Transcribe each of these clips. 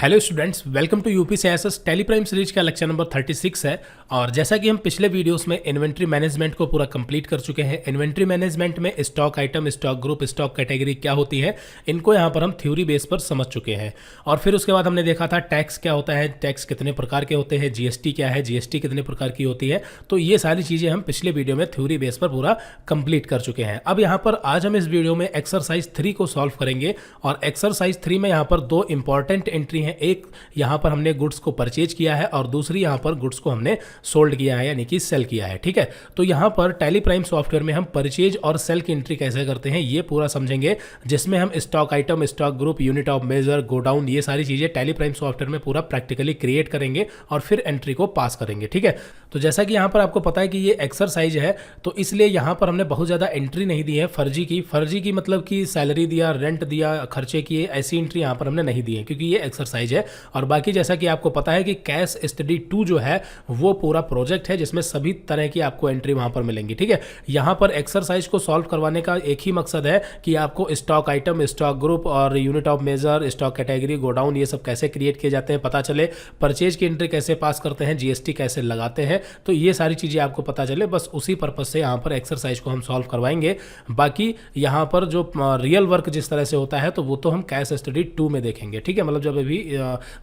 Hello students, welcome to UP CSS Tally Prime series का lecture number 36 है। और जैसा कि हम पिछले वीडियोस में इन्वेंट्री मैनेजमेंट को पूरा कंप्लीट कर चुके हैं। इन्वेंट्री मैनेजमेंट में stock item, stock group, stock category क्या होती है, इनको यहाँ पर हम थ्योरी बेस पर समझ चुके हैं। और फिर उसके बाद हमने देखा था टैक्स क्या होता है, टैक्स कितने प्रकार के होते हैं, जीएसटी क्या है, जीएसटी कितने प्रकार की होती है। तो ये सारी चीज़ें हम पिछले वीडियो में थ्योरी बेस पर पूरा कंप्लीट कर चुके हैं। अब यहाँ पर आज हम इस वीडियो में एक्सरसाइज 3 को सॉल्व करेंगे। और एक्सरसाइज 3 में यहाँ पर दो इंपॉर्टेंट एंट्री हैं। एक यहाँ पर हमने गुड्स को परचेज किया है और दूसरी यहाँ पर गुड्स को हमने सोल्ड किया है, यानी कि सेल किया है। ठीक है, तो यहाँ पर टैली प्राइम सॉफ्टवेयर में हम परचेज और सेल की एंट्री कैसे करते हैं ये पूरा समझेंगे, जिसमें हम stock item, stock group, unit of measure, godown, ये सारी चीज़ें टैली प्राइम सॉफ्टवेयर में पूरा प्रैक्टिकली क्रिएट करेंगे और फिर एंट्री को पास करेंगे। ठीक है, तो जैसा कि यहाँ पर आपको पता है कि ये एक्सरसाइज है, तो इसलिए यहाँ पर हमने बहुत ज़्यादा एंट्री नहीं दी है फर्जी की मतलब कि सैलरी दिया, रेंट दिया, खर्चे किए, ऐसी एंट्री यहाँ पर हमने नहीं दी है क्योंकि ये एक्सरसाइज है। और बाकी जैसा कि आपको पता है कि कैश स्टडी 2 जो है वो पूरा प्रोजेक्ट है जिसमें सभी तरह की आपको एंट्री वहाँ पर मिलेंगी। ठीक है, यहाँ पर एक्सरसाइज को सॉल्व करवाने का एक ही मकसद है कि आपको स्टॉक आइटम, स्टॉक ग्रुप और unit of measure, stock category, godown, ये सब कैसे क्रिएट किए जाते हैं पता चले, परचेज की एंट्री कैसे पास करते हैं, जीएसटी कैसे लगाते हैं, तो ये सारी चीज़ें आपको पता चले। बस उसी पर्पज से यहाँ पर एक्सरसाइज को हम सॉल्व करवाएंगे। बाकी यहाँ पर जो रियल वर्क जिस तरह से होता है तो वो तो हम कैश स्टडी 2 में देखेंगे। ठीक है, मतलब जब अभी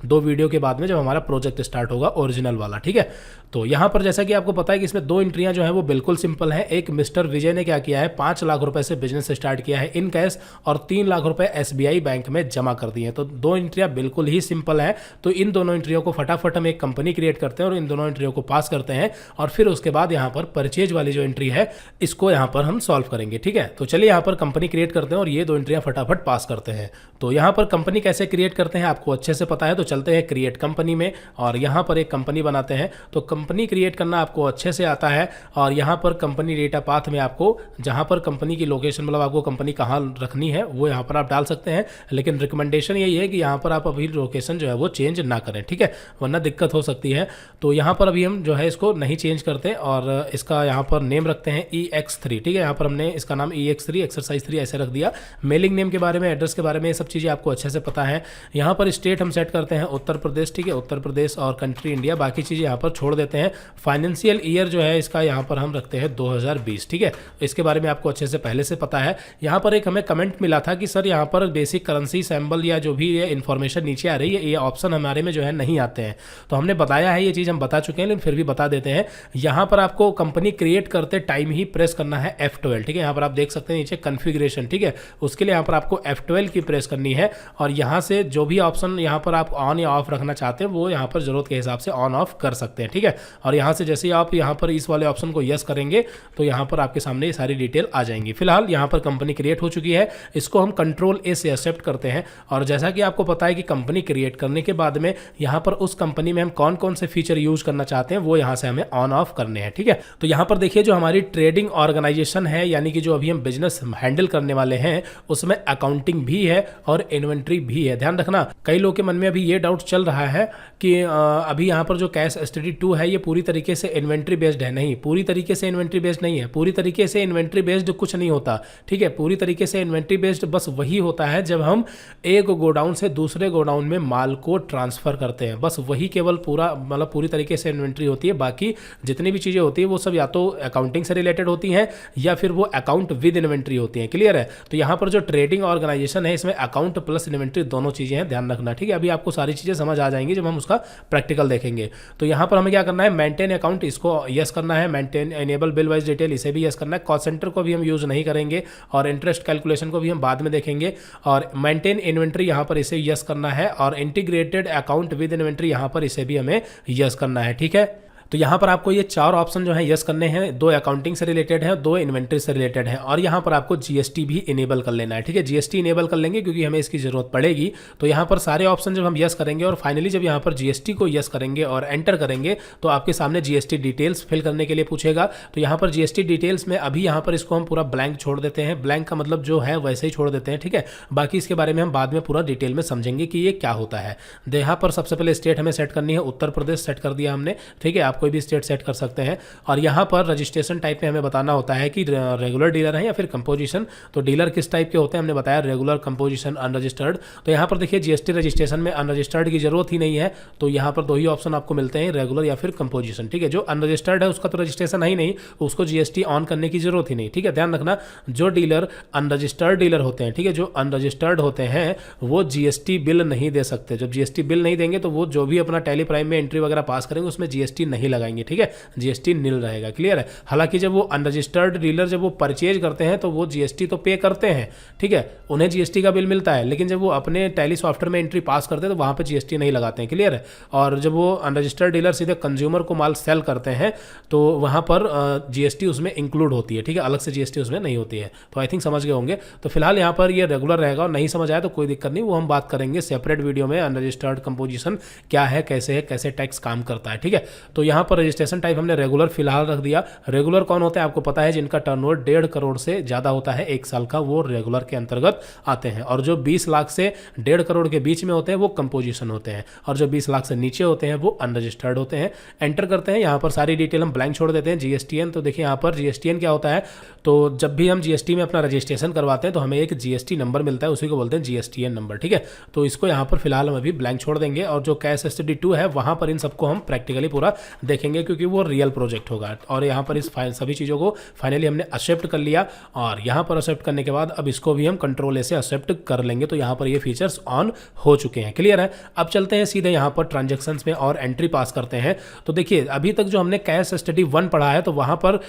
2 वीडियो के बाद में जब हमारा प्रोजेक्ट स्टार्ट होगा ओरिजिनल वाला। ठीक है, तो यहाँ पर जैसा कि आपको पता है कि इसमें 2 एंट्रियाँ जो है वो बिल्कुल सिंपल है। एक मिस्टर विजय ने क्या किया है, 5 लाख रुपए से बिजनेस स्टार्ट किया है इन कैश और 3 लाख रुपए एसबीआई बैंक में जमा कर दिए हैं। तो 2 एंट्रियाँ बिल्कुल ही सिंपल है। तो इन दोनों एंट्रियों को फटाफट हम एक कंपनी क्रिएट करते हैं और इन दोनों एंट्रियों को पास करते हैं और फिर उसके बाद यहाँ पर परचेज वाली जो एंट्री है इसको यहाँ पर हम सॉल्व करेंगे। ठीक है, तो चलिए यहाँ पर कंपनी क्रिएट करते हैं और ये 2 एंट्रियाँ फटाफट पास करते हैं। तो यहाँ पर कंपनी कैसे क्रिएट करते हैं आपको अच्छे से पता है, तो चलते हैं क्रिएट कंपनी में और यहाँ पर एक कंपनी बनाते हैं। तो कंपनी क्रिएट करना आपको अच्छे से आता है और यहाँ पर कंपनी डेटा पाथ में आपको जहाँ पर कंपनी की लोकेशन, मतलब आपको कंपनी कहाँ रखनी है वो यहाँ पर आप डाल सकते हैं। लेकिन रिकमेंडेशन यही है कि यहाँ पर आप अभी लोकेशन जो है वो चेंज ना करें। ठीक है, वरना दिक्कत हो सकती है। तो यहाँ पर अभी हम जो है इसको नहीं चेंज करते और इसका यहाँ पर नेम रखते हैं EX3। ठीक है, यहाँ पर हमने इसका नाम EX3 एक्सरसाइज 3 ऐसे रख दिया। मेलिंग नेम के बारे में, एड्रेस के बारे में, ये सब चीज़ें आपको अच्छे से पता है। यहाँ पर स्टेट हम सेट करते हैं उत्तर प्रदेश। ठीक है, उत्तर प्रदेश और कंट्री इंडिया, बाकी चीज़ें यहाँ पर छोड़ देते हैं। फाइनेंशियल ईयर जो है इसका यहाँ पर हम रखते हैं 2020। ठीक है, इसके बारे में आपको अच्छे से पहले से पता है। यहाँ पर एक हमें कमेंट मिला था कि सर यहाँ पर बेसिक करेंसी सैम्बल या जो भी ये इन्फॉर्मेशन नीचे आ रही है ये ऑप्शन हमारे में जो है नहीं आते हैं। तो हमने बताया है, ये चीज़ हम बता चुके हैं लेकिन फिर भी बता देते हैं। यहाँ पर आपको कंपनी क्रिएट करते टाइम ही प्रेस करना है F12। ठीक है, यहाँ पर आप देख सकते हैं नीचे कॉन्फ़िगरेशन। ठीक है, उसके लिए यहाँ पर आपको F12 की प्रेस करनी है और यहाँ से जो भी ऑप्शन यहाँ पर आप ऑन या ऑफ रखना चाहते हैं वो यहाँ पर जरूरत के हिसाब से ऑन ऑफ कर सकते हैं। ठीक है, और यहाँ से जैसे ही आप यहाँ पर इस वाले ऑप्शन को यस करेंगे तो यहाँ पर आपके सामने ये सारी डिटेल आ जाएंगी। फिलहाल यहाँ पर कंपनी क्रिएट हो चुकी है, इसको हम कंट्रोल ए से एक्सेप्ट करते हैं। और जैसा कि आपको पता है कि कंपनी क्रिएट करने के बाद में यहाँ पर उस कंपनी में हम कौन कौन से फीचर यूज करना चाहते हैं वो यहाँ से हमें ऑन ऑफ करने हैं। ठीक है, तो यहाँ पर देखिए जो हमारी ट्रेडिंग ऑर्गेनाइजेशन है, यानी कि जो अभी हम बिजनेस हैंडल करने वाले हैं उसमें अकाउंटिंग भी है और इन्वेंट्री भी है। ध्यान रखना, कई लोगों के मन में अभी ये डाउट चल रहा है कि अभी यहाँ पर जो कैश स्टडी 2 है ये पूरी तरीके से इन्वेंट्री बेस्ड है। नहीं, पूरी तरीके से इन्वेंट्री बेस्ड नहीं है। पूरी तरीके से इन्वेंट्री बेस्ड कुछ नहीं होता। ठीक है, पूरी तरीके से इन्वेंट्री बेस्ड बस वही होता है जब हम एक गोडाउन से दूसरे गोडाउन में माल को ट्रांसफर करते हैं, बस वही केवल पूरा मतलब पूरी तरीके से इन्वेंट्री होती है। बाकी जितनी भी चीज़ें होती है वो सब या तो अकाउंटिंग से रिलेटेड होती हैं या फिर वो अकाउंट विद इन्वेंट्री होती हैं। क्लियर है, तो यहाँ पर जो ट्रेडिंग ऑर्गेनाइजेशन है इसमें अकाउंट प्लस इन्वेंट्री दोनों चीज़ें हैं, ध्यान रखना। ठीक है, अभी आपको सारी चीज़ें समझ आ जाएंगी जब हम उसका प्रैक्टिकल देखेंगे। तो यहाँ पर हमें क्या करना है, मेंटेन अकाउंट, इसको यस करना है। Maintain enable bill wise detail, इसे भी यस करना है। कॉस्ट सेंटर को भी हम यूज़ नहीं करेंगे और इंटरेस्ट कैलकुलेशन को भी हम बाद में देखेंगे। और मेंटेन इन्वेंट्री यहाँ पर इसे यस करना है और इंटीग्रेटेड अकाउंट विद इन्वेंट्री यहाँ पर इसे भी हमें यस करना है। ठीक है, तो यहाँ पर आपको ये 4 ऑप्शन जो है यस करने हैं, 2 अकाउंटिंग से रिलेटेड है, 2 इन्वेंट्री से रिलेटेड है और यहाँ पर आपको जीएसटी भी इनेबल कर लेना है। ठीक है, जीएसटी इनेबल कर लेंगे क्योंकि हमें इसकी जरूरत पड़ेगी। तो यहाँ पर सारे ऑप्शन जब हम यस करेंगे और फाइनली जब यहाँ पर जीएसटी को यस करेंगे और एंटर करेंगे तो आपके सामने जीएसटी डिटेल्स फिल करने के लिए पूछेगा। तो यहाँ पर जीएसटी डिटेल्स में अभी यहाँ पर इसको हम पूरा ब्लैंक छोड़ देते हैं। ब्लैंक का मतलब जो है वैसे ही छोड़ देते हैं। ठीक है, बाकी इसके बारे में हम बाद में पूरा डिटेल में समझेंगे कि ये क्या होता है। यहाँ पर सबसे पहले स्टेट हमें सेट करनी है, उत्तर प्रदेश सेट कर दिया हमने। ठीक है, आपको कोई भी स्टेट सेट कर सकते हैं। और यहाँ पर रजिस्ट्रेशन टाइप में हमें बताना होता है कि रेगुलर डीलर है या फिर कंपोजिशन। तो डीलर किस टाइप के होते हैं हमने बताया, रेगुलर, कंपोजिशन, अनरजिस्टर्ड। तो यहाँ पर देखिए जीएसटी रजिस्ट्रेशन में अनरजिस्टर्ड की जरूरत ही नहीं है, तो यहाँ पर दो ही ऑप्शन आपको मिलते हैं, रेगुलर या फिर कंपोजिशन। ठीक है, जो अनरजिस्टर्ड है उसका तो रजिस्ट्रेशन है ही नहीं, उसको जीएसटी ऑन करने की जरूरत ही नहीं। ठीक है, ध्यान रखना, जो डीलर अनरजिस्टर्ड डीलर होते हैं, ठीक है, जो अनरजिस्टर्ड होते हैं वो जीएसटी बिल नहीं दे सकते। जब जीएसटी बिल नहीं देंगे तो वो जो भी अपना टैली प्राइम में एंट्री वगैरह पास करेंगे उसमें जीएसटी नहीं लगाएंगे। ठीक है, जीएसटी नील रहेगा। क्लियर है। हालांकि जब वो अनरजिस्टर्ड डीलर जब वो परचेज करते हैं तो वो जीएसटी तो पे करते हैं, ठीक है, उन्हें जीएसटी का बिल मिलता है, लेकिन जब वो अपने टैली सॉफ्टवेयर में एंट्री पास करते हैं तो वहां पे जीएसटी नहीं लगाते हैं। क्लियर है। और जब वो अनरजिस्टर्ड डीलर सीधे कंज्यूमर को माल सेल करते हैं तो वहां पर जीएसटी उसमें इंक्लूड होती है। ठीक है, अलग से जीएसटी उसमें नहीं होती है। तो आई थिंक समझ गए होंगे। तो फिलहाल यहाँ पर ये रेगुलर रहेगा, और नहीं समझ आया तो कोई दिक्कत नहीं, वो हम बात करेंगे सेपरेट वीडियो में, अनरजिस्टर्ड कंपोजिशन क्या है, कैसे टैक्स काम करता है। ठीक है, तो यहाँ पर रजिस्ट्रेशन टाइप हमने रेगुलर फिलहाल रख दिया। रेगुलर कौन होता है आपको पता है, जिनका टर्नओवर 1.5 करोड़ से ज़्यादा होता है एक साल का, वो रेगुलर के अंतर्गत आते हैं। और जो 20 लाख से 1.5 करोड़ के बीच में होते हैं वो कंपोजिशन होते हैं, और जो 20 लाख से नीचे होते हैं वो अनरजिस्टर्ड होते हैं। एंटर करते हैं, यहाँ पर सारी डिटेल हम ब्लैंक छोड़ देते हैं। जीएसटीएन, तो देखिए यहाँ पर जीएसटीएन क्या होता है, तो जब भी हम जीएसटी में अपना रजिस्ट्रेशन करवाते हैं तो हमें एक जीएसटी नंबर मिलता है, उसी को बोलते हैं जीएसटीएन नंबर। ठीक है, तो इसको यहाँ पर फिलहाल हम अभी ब्लैंक छोड़ देंगे, और जो कैश स्टडी 2 है वहाँ पर इन सबको हम प्रैक्टिकली पूरा देखेंगे, क्योंकि वो रियल प्रोजेक्ट होगा। और यहाँ पर इस सभी चीज़ों को फाइनली हमने एक्सेप्ट कर लिया, और यहाँ पर एक्सेप्ट करने के बाद अब इसको भी हम कंट्रोल ए से एक्सेप्ट कर लेंगे, तो यहाँ पर ये फीचर्स ऑन हो चुके हैं। क्लियर है। अब चलते हैं सीधे यहाँ पर ट्रांजेक्शन्स में और एंट्री पास करते हैं। तो देखिए अभी तक जो हमने कैश स्टडी 1 पढ़ा है तो वहाँ पर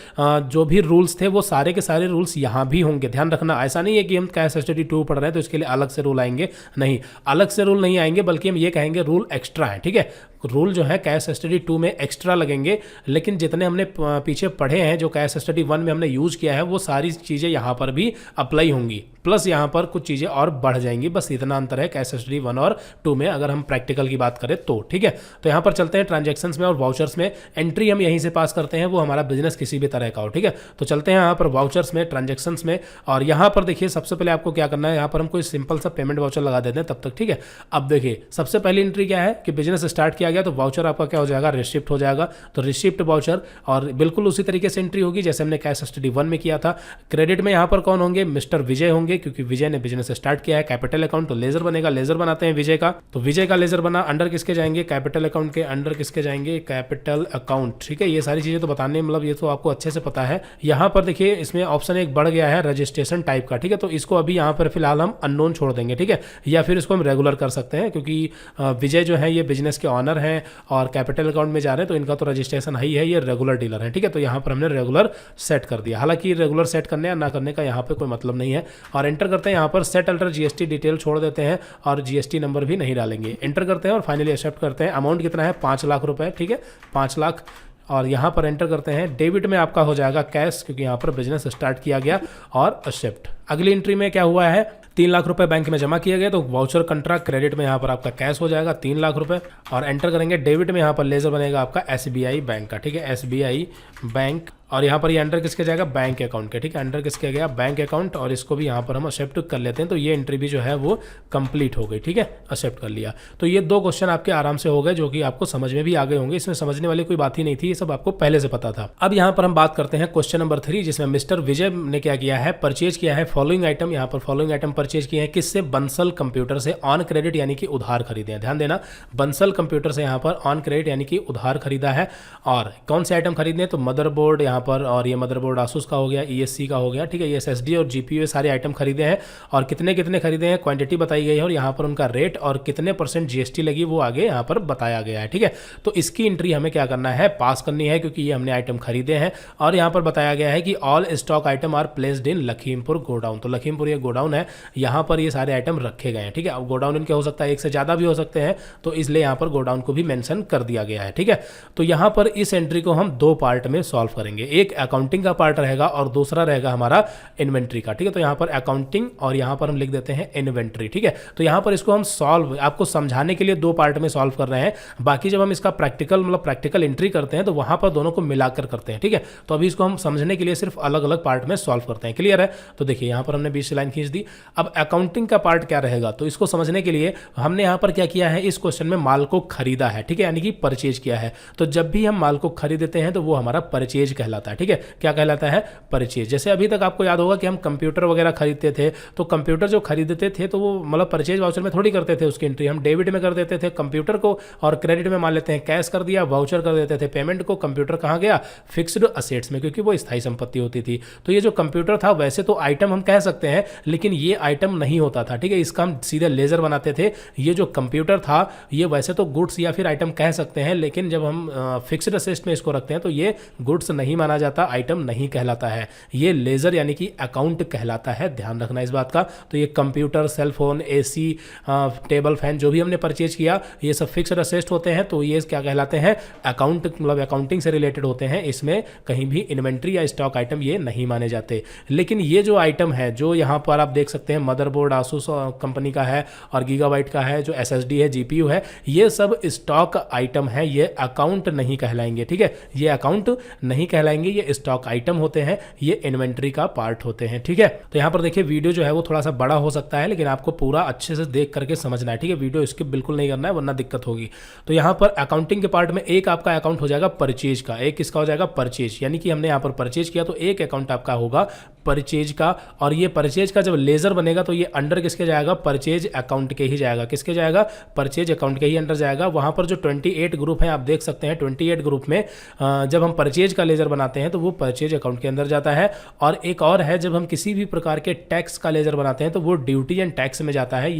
जो भी रूल्स थे वो सारे के सारे रूल्स यहाँ भी होंगे। ध्यान रखना, ऐसा नहीं है कि हम कैश स्टडी 2 पढ़ रहे हैं तो इसके लिए अलग से रूल आएंगे, नहीं, अलग से रूल नहीं आएंगे, बल्कि हम ये कहेंगे रूल एक्स्ट्रा है। ठीक है, रूल जो है कैश स्टडी 2 में एक्स्ट्रा लगेंगे, लेकिन जितने हमने पीछे पढ़े हैं जो कैश स्टडी 1 में हमने यूज़ किया है वो सारी चीज़ें यहाँ पर भी अप्लाई होंगी, प्लस यहाँ पर कुछ चीज़ें और बढ़ जाएंगी। बस इतना अंतर है कैश स्टडी 1 और 2 में, अगर हम प्रैक्टिकल की बात करें तो। ठीक है, तो यहाँ पर चलते हैं ट्रांजेक्शन्स में और वाउचर्स में। एंट्री हम यहीं से पास करते हैं, वो हमारा बिजनेस किसी भी तरह का हो। ठीक है, तो चलते हैं यहाँ पर वाउचर्स में, ट्रांजेक्शन्स में, और यहाँ पर देखिए सबसे पहले आपको क्या करना है, यहाँ पर हम कोई सिंपल सा पेमेंट वाउचर लगा देते हैं तब तक। ठीक है, अब देखिए सबसे पहली एंट्री क्या है कि बिजनेस स्टार्ट किया गया तो वाउचर आपका क्या हो जाएगा, रिसिप्ट हो जाएगा। तो रिसिप्ट वाउचर, और बिल्कुल उसी तरीके से एंट्री होगी जैसे हमने कैश स्टडी 1 में किया था। क्रेडिट में यहाँ पर कौन होंगे, मिस्टर विजय होंगे, क्योंकि विजय ने बिजनेस स्टार्ट किया है। कैपिटल अकाउंट तो लेजर बनेगा, लेजर बनाते हैं विजय का, तो विजय का लेजर बना। अंडर किसके जाएंगे, कैपिटल अकाउंट के अंडर किसके जाएंगे, कैपिटल अकाउंट। ठीक है, ये सारी चीजें तो बताने मतलब ये तो आपको अच्छे से पता है। यहाँ पर देखिए इसमें ऑप्शन एक बढ़ गया है रजिस्ट्रेशन टाइप का। ठीक है, तो इसको अभी यहाँ पर फिलहाल हम अननोन छोड़ देंगे। ठीक है, या फिर इसको हम रेगुलर कर सकते हैं, क्योंकि विजय जो है ये बिजनेस के ऑनर हैं और कैपिटल अकाउंट में जा रहे हैं, तो इनका तो रजिस्ट्रेशन ही है, ये रेगुलर डीलर है। ठीक है, तो यहाँ पर हमने रेगुलर सेट कर दिया। हालांकि रेगुलर सेट करने या ना करने का यहाँ पे कोई मतलब नहीं है। और एंटर करते हैं, यहाँ पर सेट अल्टर जीएसटी डिटेल छोड़ देते हैं और जीएसटी नंबर भी नहीं डालेंगे। एंटर करते हैं और फाइनली एक्सेप्ट करते हैं। अमाउंट कितना है, 5 लाख रुपए। ठीक है, 5 लाख, और यहाँ पर एंटर करते हैं। डेबिट में आपका हो जाएगा कैश, क्योंकि यहाँ पर बिजनेस स्टार्ट किया गया, और एक्सेप्ट। अगली एंट्री में क्या हुआ है, 3 लाख रुपए बैंक में जमा किया गया, तो वाउचर कंट्रैक्ट क्रेडिट में यहाँ पर आपका कैश हो जाएगा 3 लाख रुपए, और एंटर करेंगे। डेबिट में यहाँ पर लेजर बनेगा आपका एसबीआई बैंक का। ठीक है, एसबीआई बैंक, और यहाँ पर ये अंडर किसके जाएगा, बैंक अकाउंट के। ठीक है, अंडर किसके गया, बैंक अकाउंट, और इसको भी यहाँ पर हम एक्सेप्ट कर लेते हैं। तो ये एंट्री भी जो है वो कंप्लीट हो गई। ठीक है, एक्सेप्ट कर लिया। तो ये 2 क्वेश्चन आपके आराम से हो गए, जो कि आपको समझ में भी आ गए होंगे। इसमें समझने वाली कोई बात ही नहीं थी, ये सब आपको पहले से पता था। अब यहाँ पर हम बात करते हैं क्वेश्चन नंबर 3, जिसमें मिस्टर विजय ने क्या किया है, परचेज किया है फॉलोइंग आइटम। यहाँ पर फॉलोइंग आइटम परचेज किए हैं किससे, बंसल कंप्यूटर से, ऑन क्रेडिट यानी कि उधार खरीदे हैं। ध्यान देना, बंसल कंप्यूटर से यहाँ पर ऑन क्रेडिट यानी कि उधार खरीदा है। और कौन से आइटम खरीदने हैं, तो मदरबोर्ड यहाँ पर, और ये मदरबोर्ड आसूस का हो गया, ईएससी का हो गया। ठीक है, ये एसएसडी और जीपीयू सारे आइटम खरीदे हैं, और कितने कितने खरीदे हैं, क्वांटिटी बताई गई है, और यहाँ पर उनका रेट और कितने % जीएसटी लगी वो आगे यहाँ पर बताया गया है। ठीक है, तो इसकी एंट्री हमें क्या करना है, पास करनी है, क्योंकि ये हमने आइटम खरीदे हैं। और यहाँ पर बताया गया है कि all stock item are placed in Lakhimpur godown. तो लखीमपुर ये गोडाउन है, यहाँ पर ये सारे आइटम रखे गए हैं। ठीक है, अब गोडाउन इनके हो सकता है एक से ज़्यादा भी हो सकते हैं, तो इसलिए यहाँ पर गोडाउन को भी मेंशन कर दिया गया है। ठीक है, तो यहाँ पर इस एंट्री को हम 2 पार्ट में सॉल्व करेंगे। एक अकाउंटिंग का पार्ट रहेगा और दूसरा रहेगा हमारा इन्वेंट्री का, ठीक है। तो यहाँ पर अकाउंटिंग और यहाँ पर हम लिख देते हैं इन्वेंट्री, ठीक है। तो यहाँ पर इसको हम सॉल्व, आपको समझाने के लिए दो पार्ट में सॉल्व कर रहे हैं, बाकी जब हम इसका प्रैक्टिकल एंट्री करते हैं तो वहाँ पर दोनों को मिलाकर करते हैं, ठीक है। तो अभी इसको हम समझने के लिए सिर्फ अलग अलग पार्ट में सॉल्व करते हैं, क्लियर है। तो देखिए यहाँ पर हमने 20 लाइन खींच दी। अब अकाउंटिंग का पार्ट क्या रहेगा, तो इसको समझने के लिए हमने यहाँ पर क्या किया है, इस क्वेश्चन में माल को खरीदा है, ठीक है, यानी कि परचेज किया है। तो जब भी हम माल को खरीदते हैं तो वो हमारा परचेज कहलाता है, ठीक है। क्या कहलाता है, परचेज। जैसे अभी तक आपको याद होगा कि हम कंप्यूटर वगैरह खरीदते थे, तो कंप्यूटर जो खरीदते थे तो वो मतलब परचेज वाउचर में थोड़ी करते थे, उसकी एंट्री हम डेबिट में कर देते थे कंप्यूटर को, और क्रेडिट में मान लेते हैं कैश कर दिया, वाउचर कर देते थे पेमेंट को। कंप्यूटर कहाँ गया, फिक्स्ड असेट्स में, क्योंकि वो स्थायी संपत्ति होती थी। तो ये जो कंप्यूटर था वैसे तो आइटम हम कह सकते हैं, लेकिन ये आइटम नहीं होता था, ठीक है। इसका हम सीधे लेजर बनाते थे। ये जो कंप्यूटर था ये वैसे तो गुड्स या फिर आइटम कह सकते हैं, लेकिन जब हम फिक्स्ड असेट्स में इसको रखते हैं तो ये गुड्स नहीं माना जाता, आइटम नहीं कहलाता है, ये लेजर यानी कि अकाउंट कहलाता है। ध्यान रखना इस बात का। तो ये computer, cellphone, AC, table fan जो भी हमने परचेज किया ये सब फिक्स्ड असेट्स होते हैं, तो ये क्या कहलाते हैं, अकाउंट, मतलब अकाउंटिंग से रिलेटेड होते हैं। इसमें कहीं भी इन्वेंट्री या स्टॉक आइटम ये नहीं माने जाते। लेकिन ये जो आइटम है, जो यहाँ पर आप देख सकते हैं मदरबोर्ड आसूस कंपनी का है और गीगाबाइट का है, जो एसएसडी है, जीपीयू है, ये सब स्टॉक आइटम है, ये अकाउंट नहीं कहलाएंगे, ठीक है। ये अकाउंट नहीं कहलाएंगे, ये स्टॉक आइटम होते हैं, ये इन्वेंट्री का पार्ट होते हैं, ठीक है। तो यहाँ पर देखिए वीडियो जो है वो थोड़ा सा बड़ा हो सकता है, लेकिन आपको पूरा अच्छे से देख करके समझना है, ठीक है। वीडियो स्किप बिल्कुल नहीं करना है वरना दिक्कत होगी। तो यहाँ पर अकाउंटिंग के पार्ट में एक आपका अकाउंट हो जाएगा परचेज का, एक किसका हो जाएगा, परचेज, यानी कि हमने यहाँ पर परचेज किया तो एक अकाउंट आपका होगा परचेज का। और ये परचेज का जब लेजर बनेगा तो ये अंडर किसके जाएगा, परचेज अकाउंट के ही जाएगा। किसके जाएगा, परचेज अकाउंट के ही अंडर जाएगा। वहाँ पर जो 28 ग्रुप हैं आप देख सकते हैं, 28 ग्रुप में जब हम परचेज का लेजर बनाते हैं तो वो परचेज अकाउंट के अंदर जाता है। और एक और है, जब हम किसी भी प्रकार के टैक्स का लेजर बनाते हैं तो वो ड्यूटी एंड टैक्स में जाता है,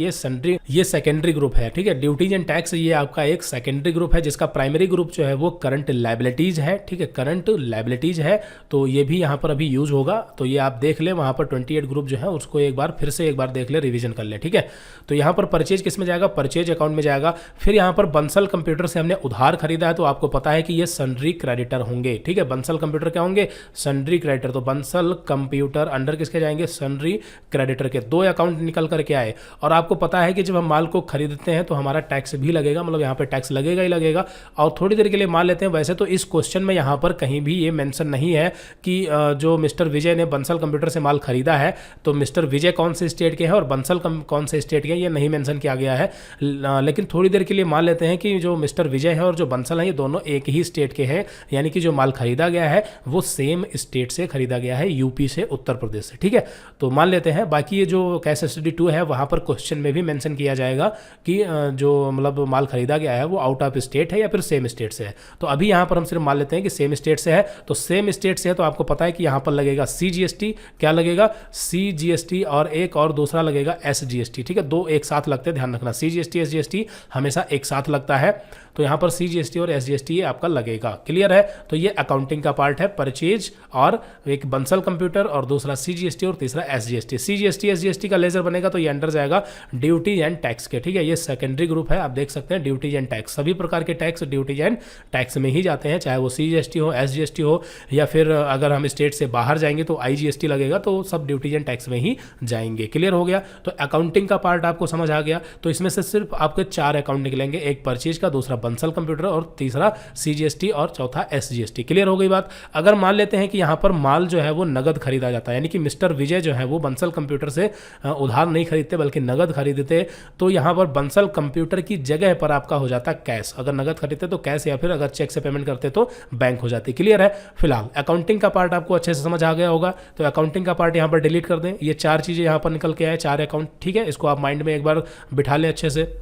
ये सेकेंडरी ग्रुप है, ठीक है। ड्यूटीज एंड टैक्स ये आपका एक सेकेंडरी ग्रुप है, जिसका प्राइमरी ग्रुप जो है वो करंट लायबिलिटीज है, ठीक है, करंट लायबिलिटीज है। तो ये भी यहाँ पर अभी यूज होगा, तो ये आप देख ले, वहाँ पर 28 ग्रुप जो है उसको एक बार फिर से एक बार देख ले, रिवीजन कर ले, ठीक है। तो यहाँ पर परचेज किस में जाएगा, परचेज अकाउंट में जाएगा। फिर यहाँ पर बंसल कंप्यूटर से हमने उधार खरीदा है, तो आपको पता है कि ये सन्ड्री क्रेडिटर होंगे, ठीक है। बंसल कंप्यूटर क्या होंगे, सन्ड्री क्रेडिटर। तो बंसल कंप्यूटर अंडर किसके जाएंगे, सन्ड्री क्रेडिटर के। दो अकाउंट निकल करके आए। और आपको पता है कि जब हम माल को खरीदते हैं तो हमारा टैक्स भी लगेगा, मतलब यहाँ पर टैक्स लगेगा ही लगेगा। और थोड़ी देर के लिए मान लेते हैं, वैसे तो इस क्वेश्चन में यहाँ पर कहीं भी ये मेंशन नहीं है कि जो मिस्टर विजय ने बंसल कंप्यूटर से माल खरीदा है तो मिस्टर विजय कौन से स्टेट के हैं और बंसल कौन से स्टेट के हैं, ये नहीं मेंशन किया गया है। लेकिन थोड़ी देर के लिए मान लेते हैं कि जो मिस्टर विजय है और जो बंसल है ये दोनों एक ही स्टेट के हैं, यानी कि जो माल खरीदा गया है वो सेम स्टेट से खरीदा गया है, यूपी से, उत्तर प्रदेश से, ठीक है। तो मान लेते हैं। बाकी ये जो कैश स्टडी 2 है वहाँ पर क्वेश्चन में भी मेंशन किया जाएगा कि जो मतलब माल खरीदा गया है वो आउट ऑफ स्टेट है या फिर सेम स्टेट से है। तो अभी यहाँ पर हम सिर्फ मान लेते हैं कि सेम स्टेट से है। तो सेम स्टेट से है तो आपको पता है कि यहाँ पर लगेगा CGST, क्या लगेगा, CGST, और एक और दूसरा लगेगा SGST, ठीक है। दो एक साथ लगते हैं, ध्यान रखना, CGST SGST हमेशा एक साथ लगता है। तो यहाँ पर CGST और SGST ये आपका लगेगा, क्लियर है। तो ये अकाउंटिंग का पार्ट है, परचेज और एक बंसल कंप्यूटर और दूसरा CGST और तीसरा SGST। CGST SGST का लेजर बनेगा तो ये अंडर जाएगा ड्यूटी एंड टैक्स के, ठीक है। ये सेकेंडरी ग्रुप है, आप देख सकते हैं, ड्यूटीज एंड टैक्स, सभी प्रकार के टैक्स ड्यूटीज एंड टैक्स में ही जाते हैं, चाहे वो CGST हो, SGST हो, या फिर अगर हम स्टेट से बाहर जाएंगे तो IGST लगेगा, तो सब ड्यूटीज एंड टैक्स में ही जाएंगे, क्लियर हो गया। तो अकाउंटिंग का पार्ट आपको समझ आ गया। तो इसमें से सिर्फ आपके 4 अकाउंट निकलेंगे, एक परचेज का, दूसरा बंसल कंप्यूटर और तीसरा CGST और चौथा SGST, क्लियर हो गई बात। अगर मान लेते हैं कि यहाँ पर माल जो है वो नगद खरीदा जाता है, यानी कि मिस्टर विजय जो है वो बंसल कंप्यूटर से उधार नहीं खरीदते बल्कि नगद खरीदते, तो यहाँ पर बंसल कंप्यूटर की जगह पर आपका हो जाता कैश। अगर नगद खरीदते तो कैश, या फिर अगर चेक से पेमेंट करते तो बैंक हो जाती, क्लियर है। फिलहाल अकाउंटिंग का पार्ट आपको अच्छे से समझ आ गया होगा, तो अकाउंटिंग का पार्ट यहाँ पर डिलीट कर दें। ये 4 चीज़ें यहाँ पर निकल के आए, 4 अकाउंट, ठीक है। इसको आप माइंड में एक बार बिठा लें अच्छे से।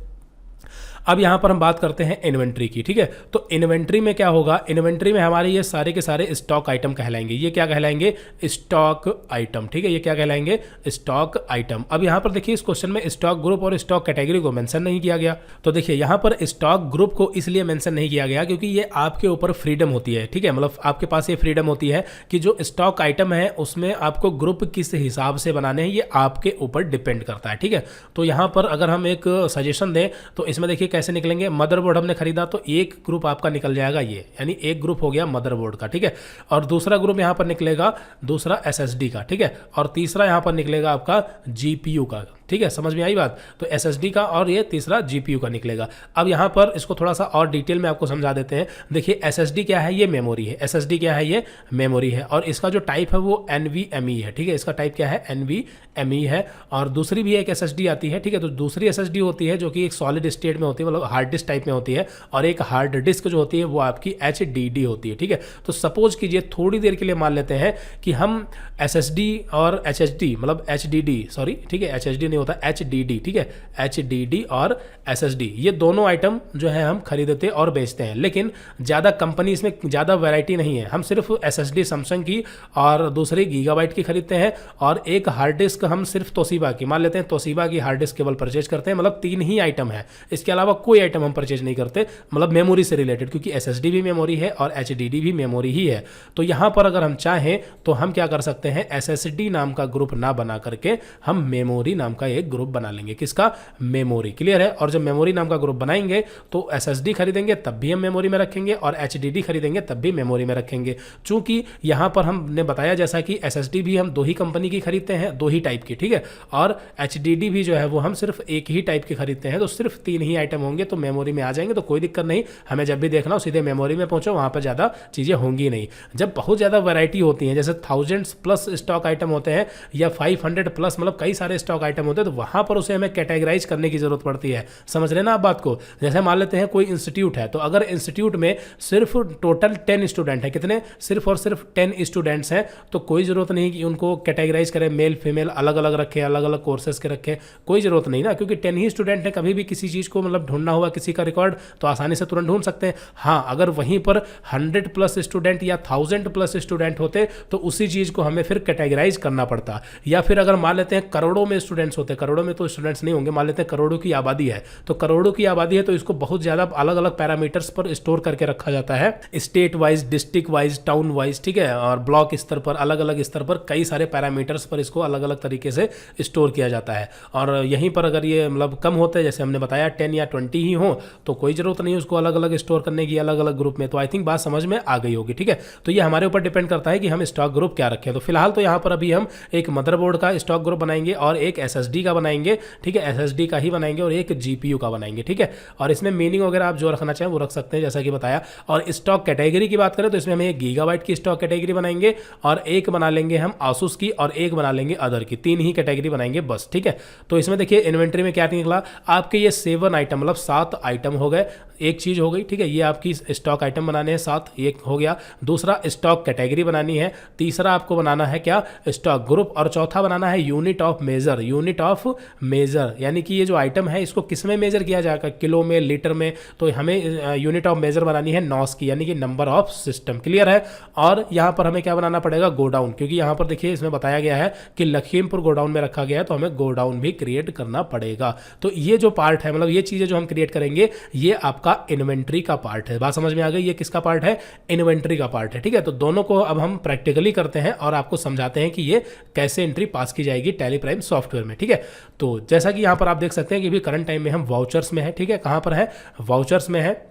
अब यहाँ पर हम बात करते हैं इन्वेंट्री की, ठीक है। तो इन्वेंट्री में क्या होगा, इन्वेंट्री में हमारे ये सारे के सारे स्टॉक आइटम कहलाएंगे। ये क्या कहलाएंगे, स्टॉक आइटम, ठीक है। ये क्या कहलाएंगे, स्टॉक आइटम। अब यहाँ पर देखिए इस क्वेश्चन में स्टॉक ग्रुप और स्टॉक कैटेगरी को मेंशन नहीं किया गया। तो देखिए यहाँ पर स्टॉक ग्रुप को इसलिए मेंशन नहीं किया गया क्योंकि ये आपके ऊपर फ्रीडम होती है, ठीक है। मतलब आपके पास ये फ्रीडम होती है कि जो स्टॉक आइटम है उसमें आपको ग्रुप किस हिसाब से बनाने हैं, ये आपके ऊपर डिपेंड करता है, ठीक है। तो यहाँ पर अगर हम एक सजेशन दें तो इसमें देखिए कैसे निकलेंगे, मदरबोर्ड हमने खरीदा तो एक ग्रुप आपका निकल जाएगा ये, यानी एक ग्रुप हो गया मदरबोर्ड का, ठीक है। और दूसरा ग्रुप यहाँ पर निकलेगा दूसरा एसएसडी का, ठीक है। और तीसरा यहाँ पर निकलेगा आपका जीपीयू का, ठीक है, समझ में आई बात। तो एसएसडी का और ये तीसरा जीपीयू का निकलेगा। अब यहाँ पर इसको थोड़ा सा और डिटेल में आपको समझा देते हैं। देखिए एसएसडी क्या है, ये मेमोरी है। एसएसडी क्या है, ये मेमोरी है। और इसका जो टाइप है वो एनवीएमई है, ठीक है। इसका टाइप क्या है, एनवीएमई है। और दूसरी भी एक एसएसडी आती है, ठीक है। तो दूसरी एसएसडी होती है जो कि एक सॉलिड स्टेट में होती है, मतलब हार्ड डिस्क टाइप में होती है। और एक हार्ड डिस्क जो होती है वो आपकी एचडीडी होती है, ठीक है। तो सपोज कीजिए थोड़ी देर के लिए मान लेते हैं कि हम एसएसडी और एचएचडी, मतलब एचडीडी, सॉरी, ठीक है, एचएचडी नहीं होता, एचडीडी, ठीक है। एचडीडी और एसएसडी, ये दोनों आइटम जो है हम खरीदते और बेचते हैं। लेकिन ज़्यादा कंपनी इसमें ज़्यादा वैरायटी नहीं है। हम सिर्फ एसएसडी सैमसंग की और दूसरी गीगाबाइट की खरीदते हैं। और एक हार्ड डिस्क हम सिर्फ तोशिबा की, मान लेते हैं तोशिबा की हार्ड डिस्क केवल परचेज करते हैं। मतलब 3 ही आइटम है, इसके अलावा कोई आइटम हम परचेज नहीं करते, मतलब मेमोरी से रिलेटेड, क्योंकि एसएसडी भी मेमोरी है और एचडीडी भी मेमोरी ही है। तो यहाँ पर अगर हम चाहें तो हम क्या कर सकते हैं, एसएसडी नाम का ग्रुप ना बना करके हम मेमोरी नाम का एक ग्रुप बना लेंगे। किसका, मेमोरी, क्लियर है। और जब मेमोरी नाम का ग्रुप बनाएंगे तो एसएसडी खरीदेंगे तब भी हम मेमोरी में रखेंगे और एचडीडी खरीदेंगे तब भी मेमोरी में रखेंगे। चूंकि यहां पर हमने बताया जैसा कि एसएसडी भी हम 2 ही कंपनी की खरीदते हैं, 2 ही टाइप की, ठीक है। और एचडीडी भी जो है वो हम सिर्फ एक ही टाइप की खरीदते हैं। तो सिर्फ 3 ही आइटम होंगे तो मेमोरी में आ जाएंगे, तो कोई दिक्कत नहीं। हमें जब भी देखना हो सीधे मेमोरी में पहुंचो, वहां पर ज़्यादा चीज़ें होंगी नहीं। जब बहुत ज़्यादा वैरायटी होती है, जैसे 1000+ स्टॉक आइटम होते हैं या 500+, मतलब कई सारे स्टॉक आइटम होते हैं, तो वहां पर उसे हमें कैटेगराइज करने की जरूरत पड़ती है। समझ रहे ना आप बात को। जैसे मान लेते हैं कोई इंस्टीट्यूट है, तो अगर इंस्टीट्यूट में सिर्फ टोटल 10 स्टूडेंट है, कितने, सिर्फ और सिर्फ 10 स्टूडेंट्स हैं, तो कोई जरूरत नहीं कि उनको कैटेगराइज करें, मेल फीमेल अलग अलग रखें, अलग अलग कोर्सेज के रखें, कोई जरूरत नहीं ना, क्योंकि 10 ही स्टूडेंट है। कभी भी किसी चीज़ को मतलब ढूंढना हुआ किसी का रिकॉर्ड तो आसानी से तुरंत ढूंढ सकते हैं। हाँ, अगर वहीं पर 100+ स्टूडेंट या 1000+ स्टूडेंट होते तो उसी चीज़ को हमें फिर कैटेगराइज करना पड़ता। या फिर अगर मान लेते हैं करोड़ों में स्टूडेंट्स होते, करोड़ों में तो स्टूडेंट्स नहीं होंगे, मान लेते हैं करोड़ों की आबादी है, तो करोड़ों की आबादी है तो इसको बहुत ज़्यादा अलग अलग पैरामीटर्स पर स्टोर करके रखा जाता है, state wise, district wise, town wise, ठीक है। और ब्लॉक स्तर पर, अलग अलग स्तर पर कई सारे पैरामीटर्स पर इसको अलग अलग तरीके से स्टोर किया जाता है। और यहीं पर अगर ये मतलब कम होते हैं, जैसे हमने बताया 10 या 20 ही हो, तो कोई ज़रूरत नहीं उसको अलग अलग स्टोर करने की, अलग अलग ग्रुप में। तो आई थिंक बात समझ में आ गई होगी, ठीक है। तो ये हमारे ऊपर डिपेंड करता है कि हम स्टॉक ग्रुप क्या रखें। तो फिलहाल तो यहाँ पर अभी हम एक मदरबोर्ड का स्टॉक ग्रुप बनाएंगे और एक एसएसडी का बनाएंगे, ठीक है, एसएसडी का ही बनाएंगे और एक जीपीयू का बनाएंगे, ठीक है। और इसमें मीनिंग वगैरह आप जो रखना चाहें वो रख सकते हैं, जैसा कि बताया। और स्टॉक कैटेगरी की बात करें तो इसमें हम एक गीगाबाइट की स्टॉक कैटेगरी बनाएंगे और एक बना लेंगे हम आसूस की और एक बना लेंगे अदर की। 3 ही कैटेगरी बनाएंगे बस, ठीक है। तो इसमें देखिए इन्वेंट्री में क्या निकला आपके, ये 7 आइटम, मतलब 7 आइटम हो गए। एक चीज़ हो गई, ठीक है, ये आपकी स्टॉक आइटम बनाने हैं 7, एक हो गया। दूसरा स्टॉक कैटेगरी बनानी है। तीसरा आपको बनाना है क्या, स्टॉक ग्रुप। और चौथा बनाना है unit of measure. Unit of measure यानी कि ये जो आइटम है इसको किस में मेजर किया जाएगा, किलो में, लीटर में। तो हमें यूनिट ऑफ मेजर बनानी है नॉस की, यानी कि नंबर ऑफ सिस्टम, क्लियर है। और यहाँ पर हमें क्या बनाना पड़ेगा, गोडाउन, क्योंकि यहाँ पर देखिए इसमें बताया गया है कि लखीमपुर गोडाउन में रखा गया है, तो हमें गोडाउन भी क्रिएट करना पड़ेगा। तो ये जो पार्ट है, मतलब ये चीज़ें जो हम क्रिएट करेंगे, ये आपका इन्वेंट्री का पार्ट है। बात समझ में आ गई, ये किसका पार्ट है, इन्वेंट्री का पार्ट है, ठीक है। तो दोनों को अब हम प्रैक्टिकली करते हैं और आपको समझाते हैं कि ये कैसे एंट्री पास की जाएगी टैली प्राइम सॉफ्टवेयर में, ठीक है। तो जैसा कि यहाँ पर आप देख सकते हैं कि भी करंट टाइम में हम वाउचर्स में है, ठीक है। कहाँ पर है, वाउचर्स में है।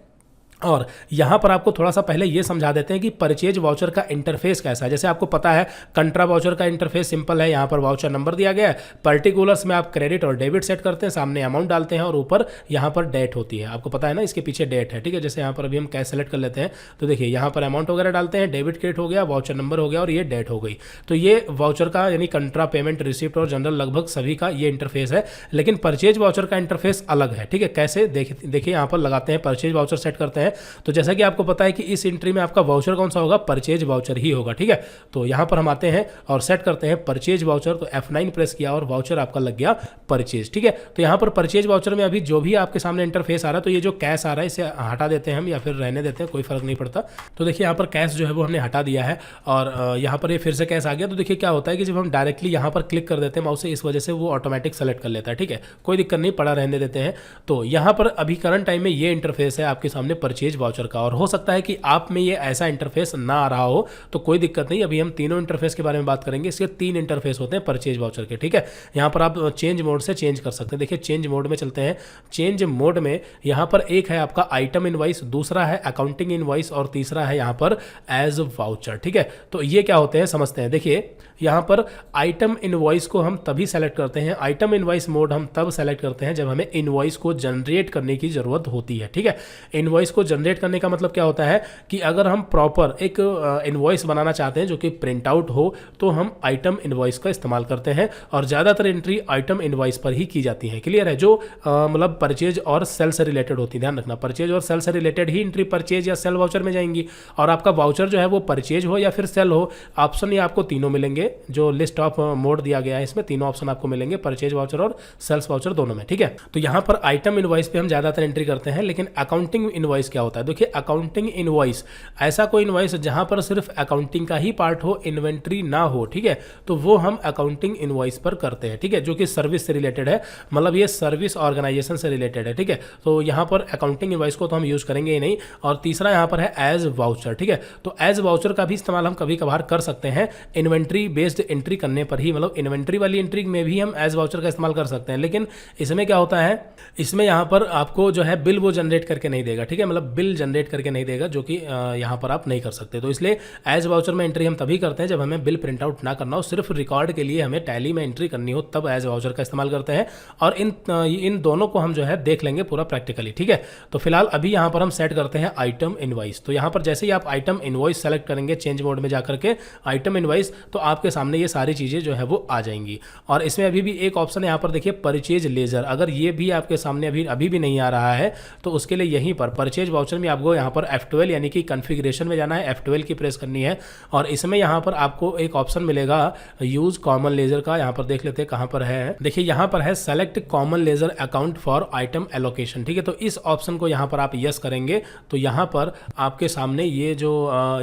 और यहाँ पर आपको थोड़ा सा पहले ये समझा देते हैं कि परचेज वाउचर का इंटरफेस कैसा है। जैसे आपको पता है कंट्रा वाउचर का इंटरफेस सिंपल है, यहाँ पर वाउचर नंबर दिया गया है, पर्टिकुलर्स में आप क्रेडिट और डेबिट सेट करते हैं, सामने अमाउंट डालते हैं और ऊपर यहाँ पर डेट होती है। आपको पता है ना, इसके पीछे डेट है, ठीक है। जैसे यहाँ पर अभी हम कैश सेलेक्ट कर लेते हैं तो देखिए यहाँ पर अमाउंट वगैरह डालते हैं, डेबिट क्रेडिट हो गया, वाउचर नंबर हो गया और ये डेट हो गई। तो ये वाउचर का यानी कंट्रा, पेमेंट, रिसिप्ट और जनरल लगभग सभी का ये इंटरफेस है। लेकिन परचेज वाउचर का इंटरफेस अलग है, ठीक है। कैसे, देखिए यहाँ पर लगाते हैं, परचेज वाउचर सेट करते हैं। तो जैसा कि आपको पता है कि इस एंट्री में आपका वाउचर कौन सा होगा, परचेज वाउचर ही होगा, ठीक है। तो यहां पर हम आते हैं और सेट करते हैं परचेज वाउचर। तो F9 प्रेस किया और वाउचर आपका लग गया परचेज, ठीक है। तो यहां पर परचेज वाउचर में अभी जो भी आपके सामने इंटरफेस आ रहा है, तो ये जो कैश आ रहा है इसे हटा देते हैं हम या फिर रहने देते हैं, कोई फर्क नहीं पड़ता। तो देखिए यहाँ पर कैश जो है वो हमने हटा दिया है और यहाँ पर ये फिर से कैश आ गया। तो देखिए क्या होता है कि जब हम डायरेक्टली यहाँ पर क्लिक कर देते हैं माउस से, इस वजह से वो ऑटोमेटिक सेलेक्ट कर लेता है, ठीक है। कोई दिक्कत नहीं, पड़ा रहने देते हैं। तो यहाँ पर अभी करंट टाइम में ये इंटरफेस है आपके सामने परचेज परचेज वाउचर का। और हो सकता है कि आप में ये ऐसा इंटरफेस ना आ रहा हो, तो कोई दिक्कत नहीं, अभी हम तीनों इंटरफेस के बारे में बात करेंगे। इसके 3 इंटरफेस होते हैं परचेज वाउचर के, ठीक है। यहाँ पर आप चेंज मोड से चेंज कर सकते हैं। देखिए चेंज मोड में चलते हैं। चेंज मोड में यहाँ पर एक है आपका आइटम इनवॉइस, दूसरा है अकाउंटिंग इनवॉइस और तीसरा है यहाँ पर एज वाउचर, ठीक है। तो ये क्या होते हैं समझते हैं। देखिए यहाँ पर आइटम इनवॉइस को हम तभी सेलेक्ट करते हैं, आइटम इनवॉइस मोड हम तब सेलेक्ट करते हैं जब हमें इनवॉइस को जनरेट करने की जरूरत होती है, ठीक है। इनवॉइस को जनरेट करने का मतलब क्या होता है कि अगर हम प्रॉपर एक इनवॉइस बनाना चाहते हैं जो कि प्रिंट आउट हो, तो हम आइटम इनवॉइस का इस्तेमाल करते हैं और ज़्यादातर एंट्री आइटम इनवॉइस पर ही की जाती है। क्लियर है। जो मतलब परचेज और सेल से रिलेटेड होती है, ध्यान रखना, परचेज और सेल से रिलेटेड ही एंट्री परचेज या सेल वाउचर में जाएंगी। और आपका वाउचर जो है वो परचेज हो या फिर सेल हो, ऑप्शन ये आपको तीनों मिलेंगे। जो लिस्ट ऑफ मोड दिया गया है इसमें तीनों ऑप्शन आपको मिलेंगे, परचेज वाउचर और सेल्स वाउचर दोनों में, ठीक है। तो यहाँ पर आइटम इनवॉइस पे हम ज़्यादातर एंट्री करते हैं। लेकिन अकाउंटिंग इनवॉइस क्या होता है? देखिए अकाउंटिंग इनवॉइस ऐसा कोई इनवॉइस जहाँ पर सिर्फ अकाउंटिंग का ही पार्ट हो, इन्वेंट्री ना हो, ठीक है, तो वो हम अकाउंटिंग इनवॉइस पर करते हैं, ठीक है, जो कि सर्विस से रिलेटेड है, मतलब ये सर्विस ऑर्गेनाइजेशन से रिलेटेड है, ठीक है। तो यहाँ पर अकाउंटिंग इनवॉइस को तो हम यूज़ करेंगे ही नहीं। और तीसरा यहाँ पर है एज वाउचर, ठीक है। तो एज वाउचर का भी इस्तेमाल हम कभी कभार कर सकते हैं इन्वेंट्री बेस्ड एंट्री करने पर ही, मतलब इन्वेंट्री वाली एंट्री में भी हम एज वाउचर का इस्तेमाल कर सकते हैं। लेकिन इसमें क्या होता है, इसमें यहाँ पर आपको जो है बिल वो जनरेट करके नहीं देगा, ठीक है, मतलब बिल जनरेट करके नहीं देगा, जो कि यहाँ पर आप नहीं कर सकते। तो इसलिए एज वाउचर में एंट्री हम तभी करते हैं जब हमें बिल प्रिंट आउट ना करना हो, सिर्फ रिकॉर्ड के लिए हमें टैली में एंट्री करनी हो, तब एज वाउचर का इस्तेमाल करते हैं। और इन दोनों को हम जो है देख लेंगे पूरा प्रैक्टिकली, ठीक है। तो फिलहाल अभी यहाँ पर हम सेट करते हैं आइटम इनवॉइस। तो यहाँ पर जैसे ही आप आइटम इनवॉइस सेलेक्ट करेंगे चेंज मोड में जाकर के आइटम इनवॉइस, तो आपके सामने ये सारी चीज़ें जो है वो आ जाएंगी। और इसमें अभी भी एक ऑप्शन यहाँ पर देखिए परचेज लेजर, अगर ये भी आपके सामने अभी भी नहीं आ रहा है, तो उसके लिए यहीं पर परचेज वाउचर में आपको यहाँ पर F12 यानी कि कॉन्फ़िगरेशन में जाना है, F12 की प्रेस करनी है। और इसमें यहाँ पर आपको एक ऑप्शन मिलेगा यूज कॉमन लेजर का, यहाँ पर देख लेते हैं कहाँ पर है। देखिए यहाँ पर है select common ledger account for item allocation, ठीक है। तो इस ऑप्शन को यहाँ पर आप यस करेंगे तो यहाँ पर आपके सामने ये जो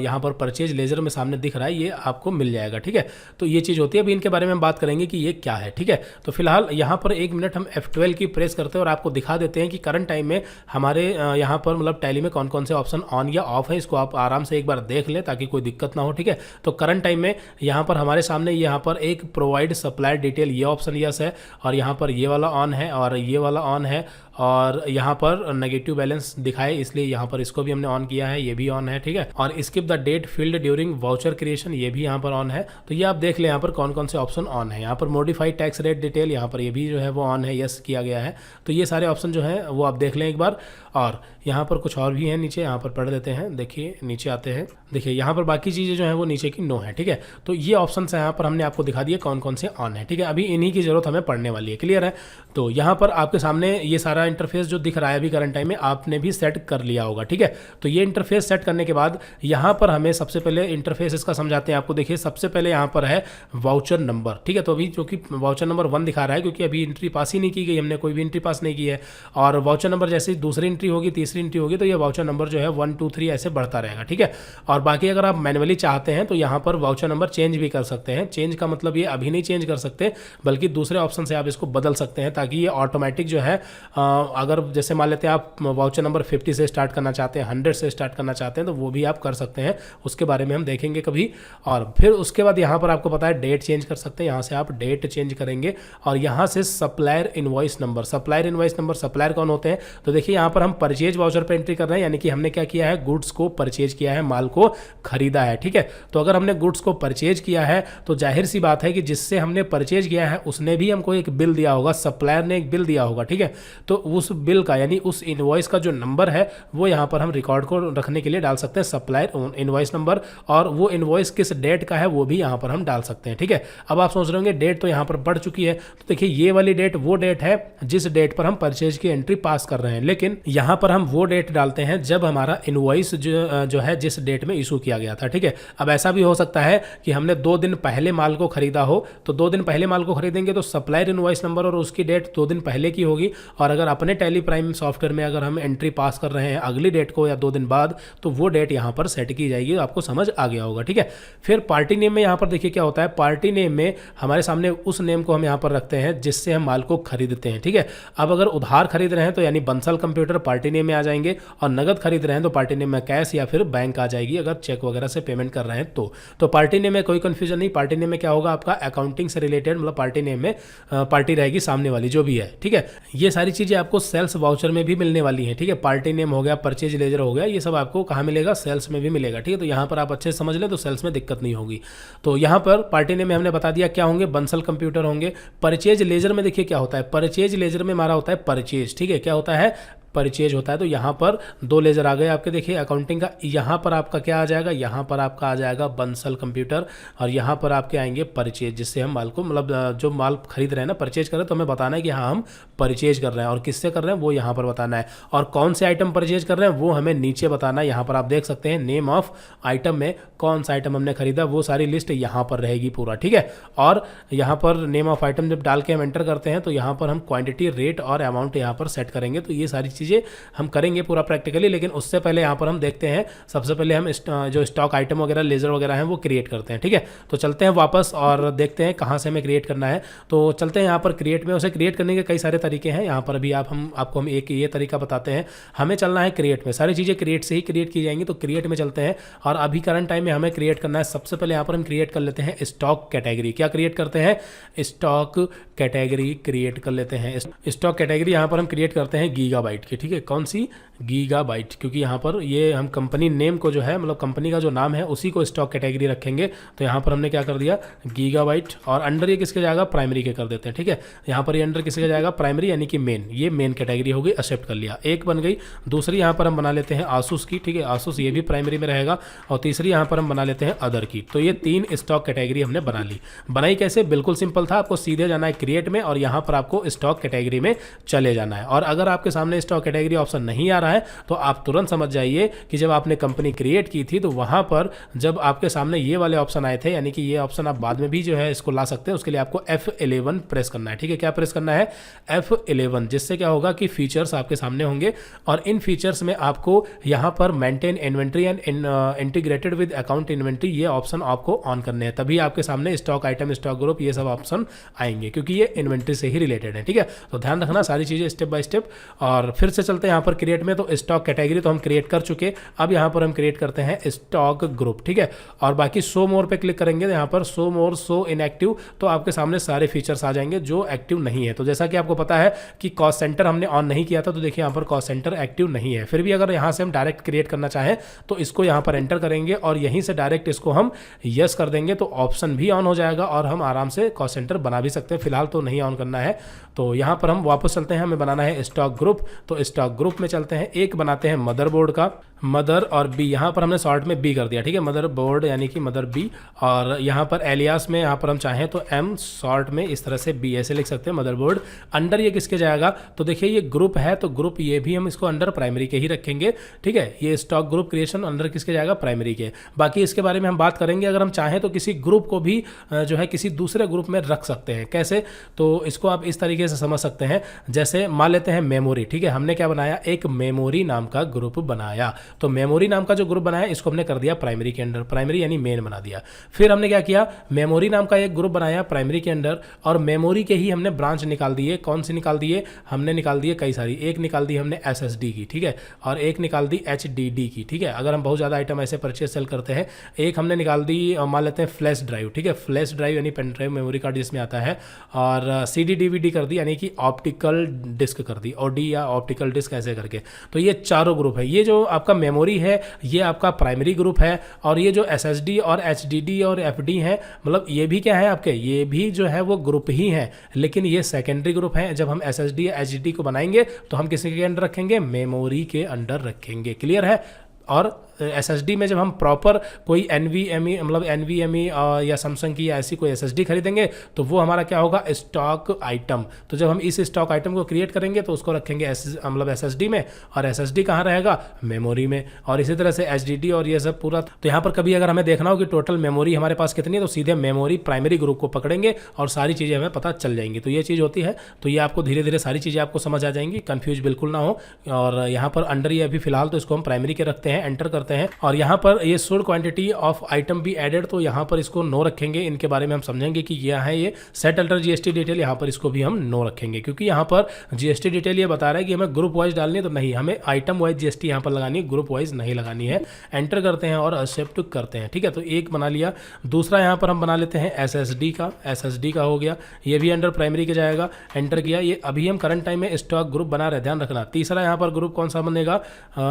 यहाँ पर परचेज लेजर में सामने दिख रहा है, ये आपको मिल जाएगा, ठीक है। तो ये चीज़ होती है, अभी इनके बारे में हम बात करेंगे कि ये क्या है, ठीक है। तो फिलहाल यहाँ पर 1 मिनट हम F12 की प्रेस करते हैं और आपको दिखा देते हैं कि करंट टाइम में हमारे यहाँ पर मतलब टैली में कौन कौन से ऑप्शन ऑन या ऑफ है। इसको आप आराम से एक बार देख लें ताकि कोई दिक्कत ना हो, ठीक है। तो करंट टाइम में यहाँ पर हमारे सामने यहाँ पर एक प्रोवाइड सप्लायर डिटेल, ये ऑप्शन यस है, और यहाँ पर ये वाला ऑन है और ये वाला ऑन है, और यहाँ पर नेगेटिव बैलेंस दिखाए इसलिए यहाँ पर इसको भी हमने ऑन किया है, ये भी ऑन है, ठीक है। और skip the date field during voucher creation, ये भी यहाँ पर ऑन है। तो ये आप देख लें यहाँ पर कौन कौन से ऑप्शन ऑन है। यहाँ पर मॉडिफाइड टैक्स रेट डिटेल, यहाँ पर ये भी जो है वो ऑन है, यस किया गया है। तो ये सारे ऑप्शन जो है वो आप देख लें एक बार। और यहाँ पर कुछ और भी है नीचे, यहाँ पर पढ़ देते हैं। देखिए नीचे आते हैं, देखिए यहाँ पर बाकी चीज़ें जो है वो नीचे की नो है, ठीक है। तो ये ऑप्शन है यहाँ पर हमने आपको दिखा दिया कौन कौन से ऑन है, ठीक है। अभी इन्हीं की जरूरत हमें पढ़ने वाली है, क्लियर है। तो यहाँ पर आपके सामने ये सारा इंटरफेस जो दिख रहा है अभी करंट टाइम में आपने भी सेट कर लिया होगा, ठीक है। तो ये इंटरफेस सेट करने के बाद यहाँ पर हमें सबसे पहले इंटरफेस इसका समझाते हैं आपको। देखिए सबसे पहले यहाँ पर है वाउचर नंबर, ठीक है। तो अभी जो कि वाउचर नंबर 1 दिखा रहा है क्योंकि अभी एंट्री पास ही नहीं की गई, हमने कोई भी एंट्री पास नहीं की है। और वाउचर नंबर जैसे दूसरी एंट्री होगी, तीसरी एंट्री होगी, तो ये वाउचर नंबर जो है 1 2 3 ऐसे बढ़ता रहेगा, ठीक है। और बाकी अगर आप मैनुअली चाहते हैं तो यहाँ पर वाउचर नंबर चेंज भी कर सकते हैं। चेंज का मतलब ये अभी नहीं चेंज कर सकते, बल्कि दूसरे ऑप्शन से आप इसको बदल सकते हैं ताकि ये ऑटोमेटिक जो है अगर जैसे मान लेते हैं आप वाउचर नंबर 50 से स्टार्ट करना चाहते हैं, 100 से स्टार्ट करना चाहते हैं, तो वो भी आप कर सकते हैं। उसके बारे में हम देखेंगे कभी। और फिर उसके बाद यहाँ पर आपको पता है डेट चेंज कर सकते हैं, यहाँ से आप डेट चेंज करेंगे। और यहाँ से supplier invoice number, supplier invoice number, supplier कौन होते हैं? तो देखिए यहाँ पर हम परचेज वाउचर पर एंट्री कर रहे हैं, यानी कि हमने क्या किया है, गुड्स को परचेज किया है, माल को खरीदा है, ठीक है। तो अगर हमने गुड्स को परचेज किया है तो जाहिर सी बात है कि जिससे हमने परचेज किया है उसने भी हमको एक बिल दिया होगा, सप्लायर ने एक बिल दिया होगा, ठीक है। तो उस बिल का यानी उस इनवॉइस का जो नंबर है वो यहाँ पर हम रिकॉर्ड को रखने के लिए डाल सकते हैं सप्लायर इनवॉइस नंबर, और वो इनवॉइस किस डेट का है वो भी यहाँ पर हम डाल सकते हैं, ठीक है। अब आप सोच रहे होंगे डेट तो यहाँ पर बढ़ चुकी है, तो देखिए ये वाली डेट वो डेट है जिस डेट पर हम परचेज की एंट्री पास कर रहे हैं, लेकिन यहाँ पर हम वो डेट डालते हैं जब हमारा इनवॉइस जो है जिस डेट में इशू किया गया था, ठीक है। अब ऐसा भी हो सकता है कि हमने 2 दिन पहले माल को खरीदा हो, तो 2 दिन पहले माल को खरीदेंगे तो सप्लायर इनवॉइस नंबर और उसकी डेट 2 दिन पहले की होगी। और अगर अपने टैली प्राइम सॉफ्टवेयर में अगर हम एंट्री पास कर रहे हैं अगली डेट को या 2 दिन बाद, तो वो डेट यहाँ पर सेट की जाएगी। आपको समझ आ गया होगा, ठीक है। फिर पार्टी नेम में यहाँ पर देखिए क्या होता है, पार्टी नेम में हमारे सामने उस नेम को हम यहाँ पर रखते हैं जिससे हम माल को खरीदते हैं, ठीक है। अब अगर उधार खरीद रहे हैं तो यानी बंसल कंप्यूटर पार्टी नेम में आ जाएंगे, और नगद खरीद रहे हैं तो पार्टी नेम में कैश या फिर बैंक आ जाएगी, अगर चेक वगैरह से पेमेंट कर रहे हैं तो पार्टी नेम में कोई कंफ्यूजन नहीं। पार्टी नेम में क्या होगा, आपका अकाउंटिंग से रिलेटेड, मतलब पार्टी नेम में पार्टी रहेगी सामने वाली जो भी है, ठीक है। ये सारी चीजें आपको सेल्स वाउचर में भी मिलने वाली हैं, ठीक है। पार्टी नेम हो गया, परचेज लेजर हो गया, ये सब आपको कहाँ मिलेगा, सेल्स में भी मिलेगा, ठीक है। तो यहाँ पर आप अच्छे से समझ लें तो सेल्स में दिक्कत नहीं होगी। तो यहाँ पर पार्टी नेम में हमने बता दिया क्या होंगे, बंसल कंप्यूटर होंगे। परचेज लेजर में देखिए क्या होता है, परचेज लेजर में हमारा होता है परचेज, ठीक है। क्या होता है, परचेज होता है। तो यहाँ पर 2 लेजर आ गए आपके, देखिए अकाउंटिंग का। यहाँ पर आपका क्या आ जाएगा, यहाँ पर आपका आ जाएगा बंसल कंप्यूटर, और यहाँ पर आपके आएंगे परचेज, जिससे हम माल को, मतलब जो माल खरीद रहे हैं ना, परचेज कर रहे हैं, तो हमें बताना है कि हाँ हम परचेज कर रहे हैं, और किससे कर रहे हैं वो यहाँ पर बताना है, और कौन से आइटम परचेज कर रहे हैं वो हमें नीचे बताना है। यहाँ पर आप देख सकते हैं नेम ऑफ आइटम में कौन सा आइटम हमने खरीदा, वो सारी लिस्ट यहाँ पर रहेगी पूरा, ठीक है। और यहाँ पर नेम ऑफ आइटम जब डाल के हम एंटर करते हैं तो यहाँ पर हम क्वांटिटी, रेट और अमाउंट यहाँ पर सेट करेंगे। तो ये सारी चीज़ें हम करेंगे पूरा प्रैक्टिकली, लेकिन उससे पहले यहाँ पर हम देखते हैं, सबसे पहले हम जो स्टॉक आइटम वगैरह, लेजर वगैरह हैं वो क्रिएट करते हैं, ठीक है। तो चलते हैं वापस और देखते हैं कहाँ से हमें क्रिएट करना है। तो चलते हैं यहाँ पर क्रिएट में। उसे क्रिएट करने के कई सारे तरीके हैं, यहाँ पर अभी आपको हम एक ये तरीका बताते हैं। हमें चलना है क्रिएट में, सारी चीज़ें क्रिएट से ही क्रिएट की जाएंगी। तो क्रिएट में चलते हैं, और अभी करंट टाइम में हमें क्रिएट करना है। सबसे पहले यहाँ पर हम क्रिएट कर लेते हैं स्टॉक कैटेगरी। क्या क्रिएट करते हैं, स्टॉक कैटेगरी क्रिएट कर लेते हैं। स्टॉक कैटेगरी यहाँ पर हम क्रिएट करते हैं गीगाबाइट की, ठीक है। कौन सी, गीगाबाइट, क्योंकि यहाँ पर ये हम कंपनी नेम को जो है, मतलब कंपनी का जो नाम है उसी को स्टॉक कैटेगरी रखेंगे। तो यहाँ पर हमने क्या कर दिया, गीगाबाइट, और अंडर ये किसके जाएगा, प्राइमरी के कर देते हैं, ठीक है। यहाँ पर ये अंडर किसके जाएगा, प्राइमरी, यानी कि मेन, ये मेन कैटेगरी होगी, एक्सेप्ट कर लिया, एक बन गई। दूसरी यहाँ पर हम बना लेते हैं आसूस की, ठीक है, आसूस ये भी प्राइमरी में रहेगा। और तीसरी यहाँ पर हम बना लेते हैं अदर की। तो ये 3 स्टॉक कैटेगरी हमने बना ली। बनाई कैसे, बिल्कुल सिंपल था, आपको सीधे जाना है क्रिएट में, और यहाँ पर आपको स्टॉक कैटेगरी में चले जाना है। और अगर आपके सामने स्टॉक कैटेगरी ऑप्शन नहीं आ रहा है तो आप तुरंत समझ जाइए कि जब आपने कंपनी क्रिएट की थी तो वहां पर जब आपके सामने ये वाले ऑप्शन आए थे, यानी कि ये ऑप्शन आप बाद में भी जो है इसको ला सकते हैं, उसके लिए आपको F11 प्रेस करना है, ठीक है। क्या प्रेस करना है, F11, जिससे क्या होगा कि फीचर्स आपके सामने होंगे, और इन फीचर्स में आपको यहाँ पर maintain inventory and integrated with account inventory, ये ऑप्शन आपको ऑन करने हैं, तभी आपके सामने स्टॉक आइटम, स्टॉक ग्रुप, ये सब ऑप्शन आएंगे, क्योंकि ये इन्वेंट्री से ही रिलेटेड है, ठीक है। तो ध्यान रखना सारी चीजें स्टेप बाय स्टेप। और फिर से चलते हैं यहाँ पर क्रिएट में। तो स्टॉक कैटेगरी तो हम क्रिएट कर चुके, अब यहाँ पर हम क्रिएट करते हैं स्टॉक ग्रुप, ठीक है। और बाकी शो मोर पे क्लिक करेंगे तो यहाँ पर शो मोर, शो इनएक्टिव, तो आपके सामने सारे फीचर्स आ जाएंगे जो एक्टिव नहीं है। तो जैसा कि आपको पता है कि कॉस्ट सेंटर हमने ऑन नहीं किया था, तो देखिए यहाँ पर कॉस्ट सेंटर एक्टिव नहीं है। फिर भी अगर यहाँ से हम डायरेक्ट क्रिएट करना चाहें तो इसको यहाँ पर एंटर करेंगे और यहीं से डायरेक्ट इसको हम यस कर देंगे, तो ऑप्शन भी ऑन हो जाएगा और हम आराम से कॉस्ट सेंटर बना भी सकते हैं। फिलहाल तो नहीं ऑन करना है। तो यहाँ पर हम वापस चलते हैं, हमें बनाना है स्टॉक ग्रुप। तो स्टॉक ग्रुप में चलते हैं, एक बनाते हैं मदरबोर्ड का, मदर और बी, यहाँ पर हमने शॉर्ट में बी कर दिया, ठीक है, मदर बोर्ड यानी कि मदर बी। और यहाँ पर एलियास में यहाँ पर हम चाहें तो एम शॉर्ट में इस तरह से बी ऐसे लिख सकते हैं, मदरबोर्ड। अंडर ये किसके जाएगा, तो देखिए ये ग्रुप है, तो ग्रुप ये भी हम इसको अंडर प्राइमरी के ही रखेंगे, ठीक है। ये स्टॉक ग्रुप क्रिएशन अंडर किसके जाएगा, प्राइमरी के। बाकी इसके बारे में हम बात करेंगे। अगर हम चाहें तो किसी ग्रुप को भी जो है किसी दूसरे ग्रुप में रख सकते हैं। कैसे, तो इसको आप इस तरीके से समझ सकते हैं। जैसे मान लेते हैं मेमोरी, ठीक है, हमने क्या बनाया, एक मेमोरी नाम का ग्रुप बनाया। तो मेमोरी नाम का जो ग्रुप बनाया इसको हमने कर दिया प्राइमरी के अंडर, प्राइमरी यानी मेन बना दिया। फिर हमने क्या किया, मेमोरी नाम का एक ग्रुप बनाया प्राइमरी के अंडर, और मेमोरी के ही हमने ब्रांच निकाल दिए। कौन सी निकाल दिए, हमने निकाल दिए कई सारी। एक निकाल दी हमने SSD की, ठीक है, और एक निकाल दी HDD की, ठीक है। अगर हम बहुत ज़्यादा आइटम ऐसे परचेज सेल करते हैं, एक हमने निकाल दी मान लेते हैं फ्लैश ड्राइव, ठीक है, फ्लैश ड्राइव यानी पेन ड्राइव, मेमोरी कार्ड जिसमें आता है। और CD DVD कर दी यानी कि ऑप्टिकल डिस्क कर दी, OD या ऑप्टिकल डिस्क ऐसे करके। तो ये चारों ग्रुप है। ये जो आपका मेमोरी है ये आपका प्राइमरी ग्रुप है, और ये जो SSD और HDD और FD है, मतलब ये भी क्या है आपके, ये भी जो है वो ग्रुप ही है, लेकिन ये सेकेंडरी ग्रुप है। जब हम SSD या HDD को बनाएंगे तो हम किसी के अंडर रखेंगे, मेमोरी के अंडर रखेंगे। क्लियर है। और SSD में जब हम प्रॉपर कोई NVMe मतलब NVMe या सैमसंग की या ऐसी कोई SSD खरीदेंगे तो वो हमारा क्या होगा, स्टॉक आइटम। तो जब हम इस स्टॉक आइटम को क्रिएट करेंगे तो उसको रखेंगे मतलब SSD में, और SSD कहाँ रहेगा, मेमोरी में। और इसी तरह से HDD और ये सब पूरा। तो यहाँ पर कभी अगर हमें देखना हो कि टोटल मेमोरी हमारे पास कितनी है तो सीधे मेमोरी प्राइमरी ग्रुप को पकड़ेंगे और सारी चीज़ें हमें पता चल जाएंगी। तो ये चीज़ होती है। तो ये आपको धीरे धीरे सारी चीज़ें आपको समझ आ जाएंगी, कंफ्यूज बिल्कुल ना हो। और यहाँ पर अंडर ये अभी फिलहाल तो इसको हम प्राइमरी के रखते हैं, एंटर करते हैं। और यहाँ पर ये should quantity of item be added, तो यहाँ पर इसको नो रखेंगे। इनके बारे में हम समझेंगे कि यह है ये सेट अल्टर GST डिटेल, यहाँ पर इसको भी हम नो रखेंगे क्योंकि यहाँ पर GST डिटेल ये बता रहा है कि हमें ग्रुप वाइज डालनी है, तो नहीं, हमें आइटम वाइज GST यहाँ पर लगानी है, ग्रुप वाइज नहीं लगानी है। एंटर करते हैं और एक्सेप्ट करते हैं। ठीक है, तो एक बना लिया। दूसरा यहाँ पर हम बना लेते हैं SSD का हो गया, ये भी अंडर प्राइमरी के जाएगा। एंटर किया। ये अभी हम करंट टाइम में स्टॉक ग्रुप बना रहे, ध्यान रखना। तीसरा यहाँ पर ग्रुप कौन सा बनेगा,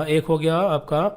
एक हो गया आपका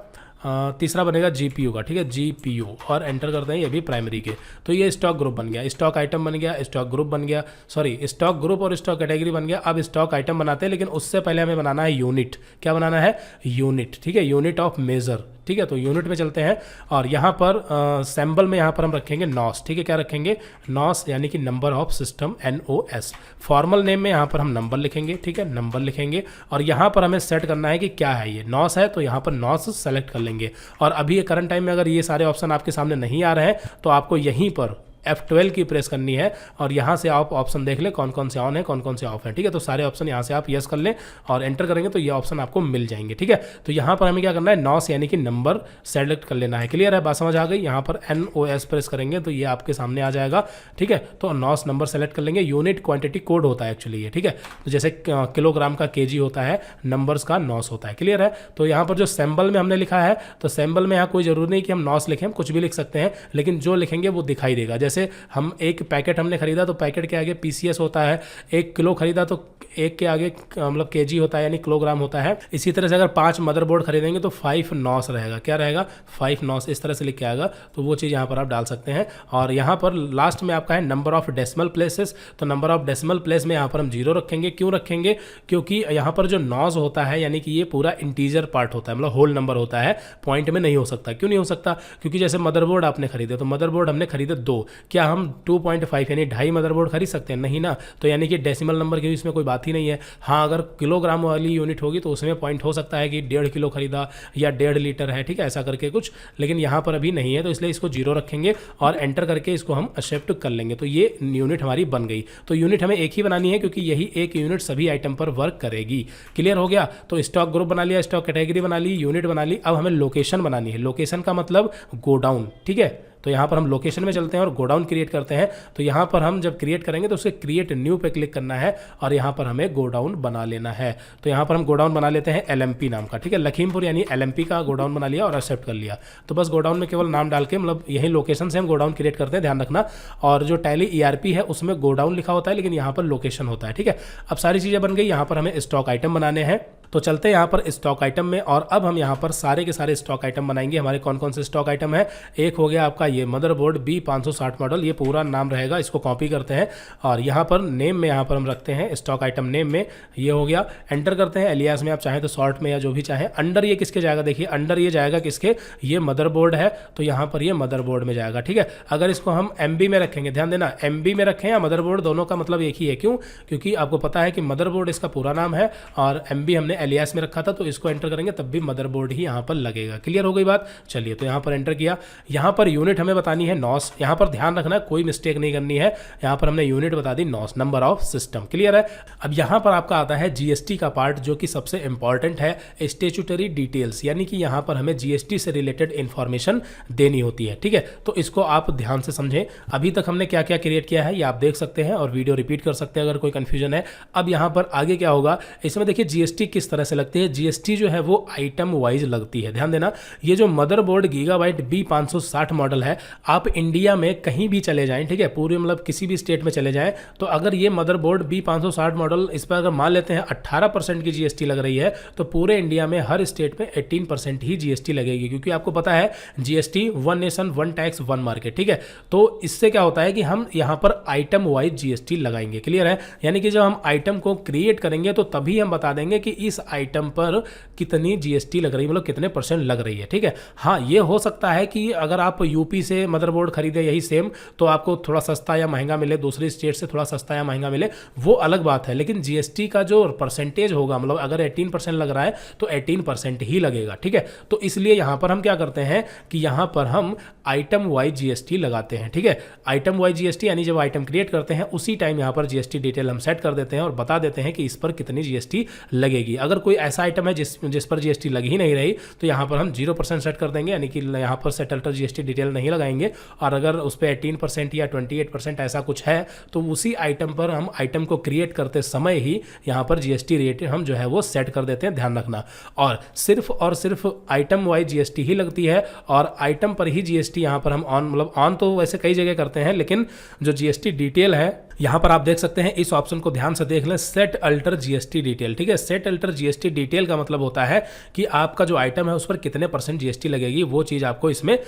तीसरा बनेगा GPU का। ठीक है, GPU, और एंटर करते हैं, ये भी प्राइमरी के। तो ये स्टॉक ग्रुप बन गया, स्टॉक आइटम बन गया, स्टॉक ग्रुप बन गया, सॉरी स्टॉक ग्रुप और स्टॉक कैटेगरी बन गया। अब स्टॉक आइटम बनाते हैं, लेकिन उससे पहले हमें बनाना है यूनिट। क्या बनाना है, यूनिट। ठीक है, यूनिट ऑफ मेजर। ठीक है, तो यूनिट में चलते हैं और यहाँ पर सैम्बल में यहाँ पर हम रखेंगे नॉस। ठीक है, क्या रखेंगे, नॉस, यानी कि number of system, NOS। Formal name में यहाँ पर हम नंबर लिखेंगे। ठीक है, नंबर लिखेंगे और यहाँ पर हमें सेट करना है कि क्या है, ये नॉस है तो यहाँ पर नॉस सेलेक्ट कर लेंगे। और अभी ये करंट टाइम में अगर ये सारे ऑप्शन आपके सामने नहीं आ रहे हैं तो आपको यहीं पर F12 की प्रेस करनी है और यहाँ से आप ऑप्शन देख लें कौन कौन से ऑन है, कौन कौन से ऑफ है। ठीक है, तो सारे ऑप्शन यहाँ से आप यस कर लें और एंटर करेंगे तो ये ऑप्शन आपको मिल जाएंगे। ठीक है, तो यहाँ पर हमें क्या करना है, नॉस यानी कि नंबर सेलेक्ट कर लेना है। क्लियर है, बात समझ आ गई। यहाँ पर NOS प्रेस करेंगे तो ये आपके सामने आ जाएगा। ठीक है, तो नॉस नंबर सेलेक्ट कर लेंगे। यूनिट क्वांटिटी कोड होता है एक्चुअली ये। ठीक है, तो जैसे किलोग्राम का KG होता है, नंबर्स का नॉस होता है। क्लियर है, तो यहाँ पर जो सैम्बल में हमने लिखा है, तो सैम्बल में यहाँ कोई जरूरी नहीं कि हम नॉस लिखें, हम कुछ भी लिख सकते हैं, लेकिन जो लिखेंगे वो दिखाई देगा। जैसे हम एक पैकेट हमने खरीदा तो पैकेट के आगे PCS होता है, 1 किलो खरीदा तो 1 के आगे मतलब KG होता है, यानी किलोग्राम होता है। इसी तरह से अगर 5 मदरबोर्ड खरीदेंगे तो 5 नॉस रहेगा। क्या रहेगा, 5 नॉस, इस तरह से लिख के आएगा। तो वो चीज़ यहाँ पर आप डाल सकते हैं। और यहाँ पर लास्ट में आपका है नंबर ऑफ डेसिमल प्लेसेस, तो नंबर ऑफ डेसिमल प्लेस में यहाँ पर हम 0 रखेंगे। क्यों रखेंगे, क्योंकि यहाँ पर जो नॉस होता है यानी कि ये पूरा इंटीजर पार्ट होता है, मतलब होल नंबर होता है, पॉइंट में नहीं हो सकता। क्यों नहीं हो सकता, क्योंकि जैसे मदरबोर्ड आपने खरीदे तो मदरबोर्ड हमने खरीदे 2, क्या हम 2.5 यानी 2.5 मदरबोर्ड खरीद सकते हैं, नहीं ना। तो यानी कि डेसिमल नंबर की इसमें कोई बात ही नहीं है। हाँ, अगर किलोग्राम वाली यूनिट होगी तो उसमें पॉइंट हो सकता है कि 1.5 किलो खरीदा या 1.5 लीटर है। ठीक है, ऐसा करके कुछ, लेकिन यहाँ पर अभी नहीं है तो इसलिए इसको 0 रखेंगे और एंटर करके इसको हम एक्सेप्ट कर लेंगे। तो ये यूनिट हमारी बन गई। तो यूनिट हमें एक ही बनानी है क्योंकि यही एक यूनिट सभी आइटम पर वर्क करेगी। क्लियर हो गया, तो स्टॉक ग्रुप बना लिया, स्टॉक कैटेगरी बना ली, यूनिट बना ली। अब हमें लोकेशन बनानी है। लोकेशन का मतलब गोडाउन। ठीक है, तो यहाँ पर हम लोकेशन में चलते हैं और गोडाउन क्रिएट करते हैं। तो यहाँ पर हम जब क्रिएट करेंगे तो उसे क्रिएट न्यू पे क्लिक करना है और यहाँ पर हमें गोडाउन बना लेना है। तो यहाँ पर हम गोडाउन बना लेते हैं LMP नाम का। ठीक है, लखीमपुर यानी LMP का गोडाउन बना लिया और एक्सेप्ट कर लिया। तो बस गोडाउन में केवल नाम डाल के, मतलब यही लोकेशन से हम गोडाउन क्रिएट करते हैं, ध्यान रखना। और जो टैली ERP है उसमें गोडाउन लिखा होता है, लेकिन यहाँ पर लोकेशन होता है। ठीक है, अब सारी चीज़ें बन गई। यहाँ पर हमें स्टॉक आइटम बनाने हैं, तो चलते हैं यहाँ पर स्टॉक आइटम में और अब हम यहाँ पर सारे के सारे स्टॉक आइटम बनाएंगे। हमारे कौन कौन से स्टॉक आइटम है, एक हो गया आपका ये मदरबोर्ड B560 मॉडल, ये पूरा नाम रहेगा। इसको कॉपी करते हैं और यहाँ पर नेम में यहाँ पर हम रखते हैं स्टॉक आइटम नेम में, ये हो गया। एंटर करते हैं, एलियास में आप चाहें तो शॉर्ट में या जो भी चाहें। अंडर ये किसके जाएगा, देखिए अंडर ये जाएगा किसके, ये मदरबोर्ड है तो यहाँ पर ये मदरबोर्ड में जाएगा। ठीक है, अगर इसको हम MB में रखेंगे, ध्यान देना MB में रखें या मदरबोर्ड, दोनों का मतलब एक ही है। क्यों, क्योंकि आपको पता है कि मदरबोर्ड इसका पूरा नाम है और MB हमने एलियास में रखा था, तो इसको एंटर करेंगे तब भी मदरबोर्ड ही यहाँ पर लगेगा। क्लियर हो गई बात। चलिए, तो यहाँ पर एंटर किया। यहाँ पर यूनिट हमें बतानी है नॉस। यहाँ पर ध्यान रखना, कोई मिस्टेक नहीं करनी है। यहाँ पर हमने यूनिट बता दी नॉस, नंबर ऑफ सिस्टम। क्लियर है। अब यहाँ पर आपका आता है GST का पार्ट, जो कि सबसे इंपॉर्टेंट है, स्टैट्यूटरी डिटेल्स, यानी कि यहाँ पर हमें GST से रिलेटेड इंफॉर्मेशन देनी होती है। ठीक है, तो इसको आप ध्यान से समझें। अभी तक हमने क्या क्या क्रिएट किया है ये आप देख सकते हैं और वीडियो रिपीट कर सकते हैं अगर कोई कंफ्यूजन है। अब यहाँ पर आगे क्या होगा, इसमें देखिए GST किस तरह से लगती है। GST जो है वो आइटम वाइज लगती है। ध्यान देना, ये जो मदरबोर्ड गीगाबाइट B560 मॉडल है, आप इंडिया में कहीं भी चले जाएं, ठीक है, पूरे मतलब किसी भी स्टेट में चले जाएं, तो अगर ये मदरबोर्ड B560 मॉडल, इस पर अगर मान लेते हैं 18% की GST लग रही है, तो पूरे इंडिया में हर स्टेट में 18% ही GST लगेगी, क्योंकि आपको पता है GST 1 नेशन 1 टैक्स 1 मार्केट। ठीक है, तो इससे क्या होता है कि हम यहाँ पर आइटम वाइज GST लगाएंगे। क्लियर है, यानी कि जब हम आइटम को क्रिएट करेंगे तो तभी हम बता देंगे कि इस आइटम पर कितनी जीएसटी लग रही है, मतलब कितने % लग रही है। ठीक है, हाँ ये हो सकता है कि अगर आप यूपी से मदरबोर्ड खरीदे यही सेम तो आपको थोड़ा सस्ता या महंगा मिले, दूसरी स्टेट से थोड़ा सस्ता या महंगा मिले, वो अलग बात है। लेकिन जीएसटी का जो परसेंटेज होगा, मतलब अगर 18% लग रहा है तो 18% ही लगेगा। ठीक है, तो इसलिए यहां पर हम क्या करते हैं कि यहां पर हम आइटम वाइज जीएसटी लगाते हैं। ठीक है, आइटम वाइज जीएसटी यानी जब आइटम क्रिएट करते हैं उसी टाइम यहां पर जीएसटी डिटेल हम सेट कर देते हैं और बता देते हैं कि इस पर कितनी जीएसटी लगेगी। अगर कोई ऐसा आइटम है जिस पर जीएसटी लग ही नहीं रही तो यहां पर हम 0% सेट कर देंगे, यानी कि यहां पर सेट अल्टर जीएसटी डिटेल नहीं लगाएंगे। और अगर उस पर 18% या 28% ऐसा कुछ है तो उसी आइटम पर हम आइटम को क्रिएट करते समय ही यहां पर जीएसटी रेट हम जो है वो सेट कर देते हैं, ध्यान रखना। और सिर्फ आइटम वाइज जीएसटी ही लगती है और आइटम पर ही जीएसटी यहां पर हम ऑन, मतलब ऑन तो वैसे कई जगह करते हैं, लेकिन जो जीएसटी डिटेल है यहां पर आप देख सकते हैं, इस ऑप्शन को ध्यान से देख लें, सेट अल्टर जीएसटी डिटेल। ठीक है, सेट अल्टर जीएसटी डिटेल का मतलब होता है कि आपका जो आइटम है उस पर कितने % जीएसटी लगेगी, वो चीज़ आपको इसमें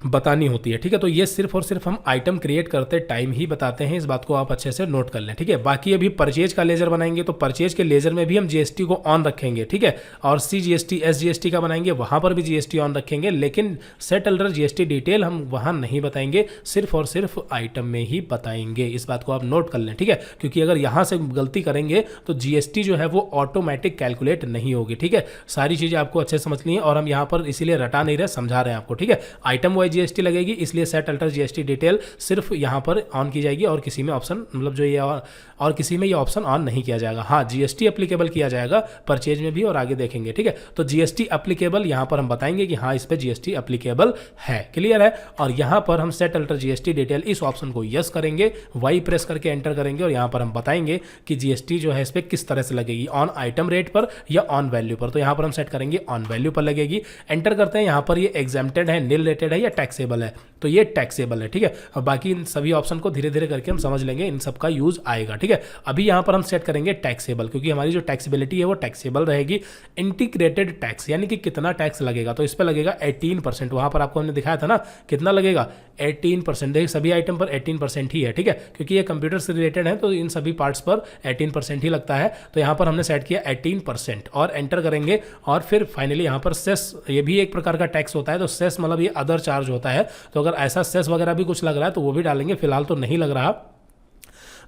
बतानी होती है। ठीक है, तो ये सिर्फ और सिर्फ हम आइटम क्रिएट करते टाइम ही बताते हैं, इस बात को आप अच्छे से नोट कर लें। ठीक है, बाकी अभी परचेज का लेजर बनाएंगे तो परचेज के लेजर में भी हम जीएसटी को ऑन रखेंगे। ठीक है, और सीजीएसटी एसजीएसटी का बनाएंगे, वहां पर भी जीएसटी ऑन रखेंगे, लेकिन सेट अल्टर जीएसटी डिटेल हम वहां नहीं बताएंगे, सिर्फ और सिर्फ आइटम में ही बताएंगे। इस बात को आप नोट कर लें। ठीक है, क्योंकि अगर यहां से गलती करेंगे तो जीएसटी जो है वो ऑटोमेटिक कैलकुलेट नहीं होगी। ठीक है, सारी चीजें आपको अच्छे से समझनी है और हम यहां पर इसीलिए रटा नहीं रहे, समझा रहे हैं आपको। ठीक है, आइटम जीएसटी लगेगी, इसलिए सेट अल्टर जीएसटी डिटेल सिर्फ यहां पर ऑन की जाएगी और किसी में ऑप्शन, मतलब जो ये और किसी में ये ऑप्शन ऑन नहीं किया जाएगा। हाँ, जीएसटी एप्लीकेबल किया जाएगा परचेज में भी और आगे देखेंगे। ठीक है, तो जीएसटी एप्लीकेबल यहां पर हम बताएंगे कि हाँ इस पे जीएसटी एप्लीकेबल है, क्लियर है। और यहां पर हम सेट अल्टर जीएसटी डिटेल इस ऑप्शन को यस करेंगे, वाई प्रेस करके एंटर करेंगे और यहां पर हम बताएंगे कि जीएसटी जो है इस पे किस तरह से लगेगी, ऑन आइटम रेट पर या ऑन वैल्यू पर। तो यहां पर हम सेट करेंगे ऑन वैल्यू पर लगेगी, एंटर करते हैं। यहां पर ये एग्जेम्प्टेड है, नील रेटेड है या टैक्सेबल है, तो ये टैक्सेबल है। ठीक है, और बाकी इन सभी ऑप्शन को धीरे धीरे करके हम समझ लेंगे, इन सब का यूज आएगा। ठीक है, अभी यहां पर हम सेट करेंगे टैक्सेबल, क्योंकि हमारी जो टैक्सेबिलिटी है वो टैक्सेबल रहेगी। इंटीग्रेटेड टैक्स यानी कि कितना टैक्स लगेगा, तो इस पर लगेगा 18%। वहां पर आपको हमने दिखाया था ना कितना लगेगा, 18%। देखिए सभी आइटम पर 18% ही है। ठीक है, क्योंकि ये कंप्यूटर से रिलेटेड है तो इन सभी पार्ट्स पर 18% ही लगता है। तो यहां पर हमने सेट किया 18% और एंटर करेंगे और फिर फाइनली यहां पर सेस, ये भी एक प्रकार का टैक्स होता है, तो सेस मतलब ये अदर चार्ज होता है। तो अगर ऐसा सेस वगैरह भी कुछ लग रहा है तो वो भी डालेंगे, फिलहाल तो नहीं लग रहा,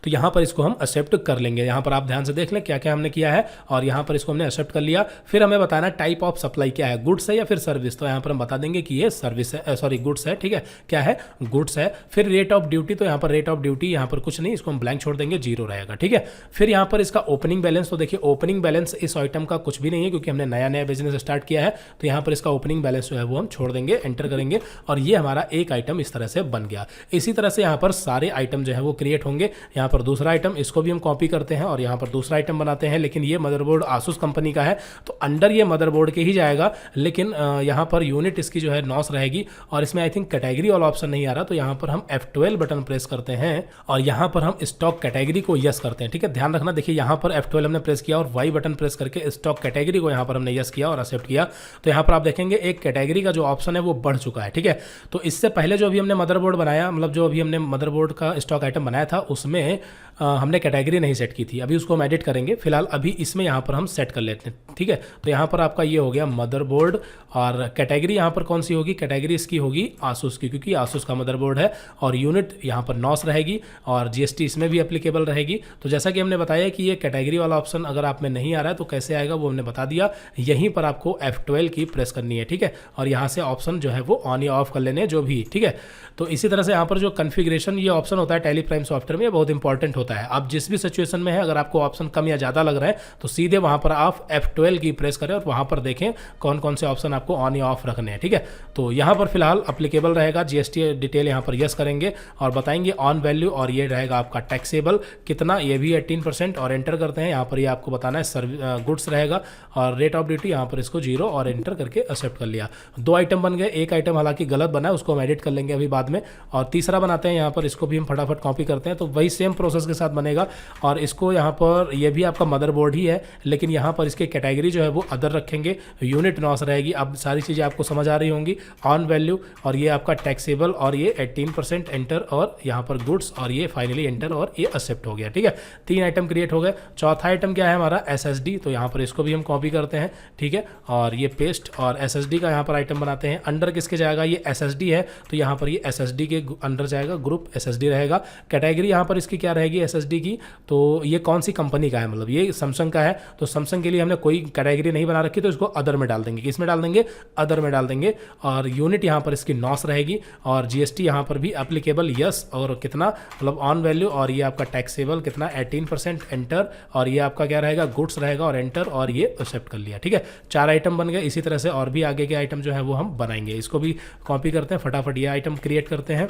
तो यहाँ पर इसको हम एक्सेप्ट कर लेंगे। यहाँ पर आप ध्यान से देख लें क्या क्या हमने किया है और यहाँ पर इसको हमने एक्सेप्ट कर लिया। फिर हमें बताना टाइप ऑफ सप्लाई क्या है, गुड्स है या फिर सर्विस। तो यहाँ पर हम बता देंगे कि ये सर्विस है, सॉरी गुड्स है। ठीक है, क्या है, गुड्स है। फिर रेट ऑफ ड्यूटी, तो यहाँ पर रेट ऑफ ड्यूटी यहाँ पर कुछ नहीं, इसको हम ब्लैंक छोड़ देंगे, 0 रहेगा। ठीक है, फिर यहाँ पर इसका ओपनिंग बैलेंस, तो देखिए ओपनिंग बैलेंस इस आइटम का कुछ भी नहीं है क्योंकि हमने नया नया बिजनेस स्टार्ट किया है। तो यहाँ पर इसका ओपनिंग बैलेंस जो है वो हम छोड़ देंगे, एंटर करेंगे और ये हमारा एक आइटम इस तरह से बन गया। इसी तरह से यहाँ पर सारे आइटम जो है वो क्रिएट होंगे। यहाँ पर दूसरा आइटम, इसको भी हम कॉपी करते हैं और यहाँ पर दूसरा आइटम बनाते हैं, लेकिन ये मदरबोर्ड आसूस कंपनी का है तो अंडर ये मदरबोर्ड के ही जाएगा, लेकिन यहाँ पर यूनिट इसकी जो है नॉस रहेगी और इसमें आई थिंक कैटेगरी वाला ऑप्शन नहीं आ रहा। तो यहाँ पर हम F12 बटन प्रेस करते हैं और यहाँ पर हम स्टॉक कैटेगरी को यस करते हैं। ठीक है, ध्यान रखना, देखिए यहाँ पर F12 हमने प्रेस किया और वाई बटन प्रेस करके स्टॉक कैटेगरी को यहाँ पर हमने यस किया और एक्सेप्ट किया। तो यहाँ पर आप देखेंगे एक कैटेगरी का जो ऑप्शन है वो बढ़ चुका है। ठीक है, तो इससे पहले जो अभी हमने मदरबोर्ड बनाया, मतलब जो अभी हमने मदरबोर्ड का स्टॉक आइटम बनाया था उसमें हमने कैटेगरी नहीं सेट की थी, अभी उसको हम एडिट करेंगे। फिलहाल अभी इसमें यहाँ पर हम सेट कर लेते हैं। ठीक है, तो यहाँ पर आपका ये हो गया मदरबोर्ड और कैटेगरी यहाँ पर कौन सी होगी, कैटेगरी इसकी होगी आसूस की, क्योंकि आसूस का मदरबोर्ड है और यूनिट यहाँ पर नॉस रहेगी और जीएसटी इसमें भी एप्लीकेबल रहेगी। तो जैसा कि हमने बताया कि ये कैटेगरी वाला ऑप्शन अगर आप में नहीं आ रहा है तो कैसे आएगा वो हमने बता दिया। यहीं पर आपको F12 की प्रेस करनी है। ठीक है, और यहाँ से ऑप्शन जो है वो ऑन या ऑफ कर लेने जो भी। ठीक है, तो इसी तरह से यहाँ पर जो कन्फिग्रेशन ये ऑप्शन होता है टैली प्राइम सॉफ्टवेयर में, ये बहुत इंपॉर्टेंट होता है। आप जिस भी सिचुएशन में है, अगर आपको ऑप्शन कम या ज़्यादा लग रहा है तो सीधे वहाँ पर आप F12 की प्रेस करें और वहाँ पर देखें कौन कौन से ऑप्शन आपको ऑन या ऑफ रखने हैं। ठीक है, तो यहाँ पर फिलहाल अप्लीकेबल रहेगा, जीएसटी डिटेल यहाँ पर यस करेंगे और बताएंगे ऑन वैल्यू और ये रहेगा आपका टैक्सेबल कितना, ये भी 18% और एंटर करते हैं। यहाँ पर ये आपको बताना है गुड्स रहेगा और रेट ऑफ ड्यूटी यहाँ पर इसको 0 और एंटर करके एक्सेप्ट कर लिया। 2 आइटम बन गए, एक आइटम हालांकि गलत बना है उसको हम एडिट कर लेंगे अभी बाद में, और तीसरा बनाते हैं यहाँ पर, इसको भी हम फटाफट कॉपी करते हैं। तो वही सेम प्रोसेस के साथ बनेगा। और इसको यहाँ पर ये भी आपका मदरबोर्ड ही है, लेकिन यहाँ पर इसके कैटेगरी जो है वो अदर रखेंगे, यूनिट नॉस रहेगी। अब सारी चीज़ें आपको समझ आ रही होंगी। ऑन वैल्यू और ये आपका टैक्सेबल और ये 18% एंटर और यहाँ पर गुड्स और ये फाइनली एंटर और ये एक्सेप्ट हो गया। ठीक है, 3 आइटम क्रिएट हो गए। चौथा आइटम क्या है हमारा SSD, तो यहाँ पर इसको भी हम कॉपी करते हैं। ठीक है, और ये पेस्ट और SSD का यहाँ पर आइटम बनाते हैं। अंडर किसके जाएगा, ये SSD है तो यहाँ पर ये SSD के अंडर जाएगा, ग्रुप SSD रहेगा। कैटेगरी यहाँ पर इसकी क्या रहेगी SSD की, तो ये कौन सी कंपनी का है, मतलब ये सैमसंग का है तो सैमसंग के लिए हमने कोई कैटेगरी नहीं बना रखी तो इसको अदर में डाल देंगे। किस में डाल देंगे, अदर में डाल देंगे। और यूनिट यहाँ पर इसकी नॉस रहेगी और GST यहाँ पर भी एप्लीकेबल यस, और कितना मतलब ऑन वैल्यू, और ये आपका टैक्सेबल कितना 18% एंटर, और ये आपका क्या रहेगा गुड्स रहेगा और एंटर, और ये एक्सेप्ट कर लिया। ठीक है, 4 आइटम बन गए। इसी तरह से और भी आगे के आइटम जो है वो हम बनाएंगे। इसको भी कॉपी करते हैं, फटाफट ये आइटम क्रिएट करते हैं।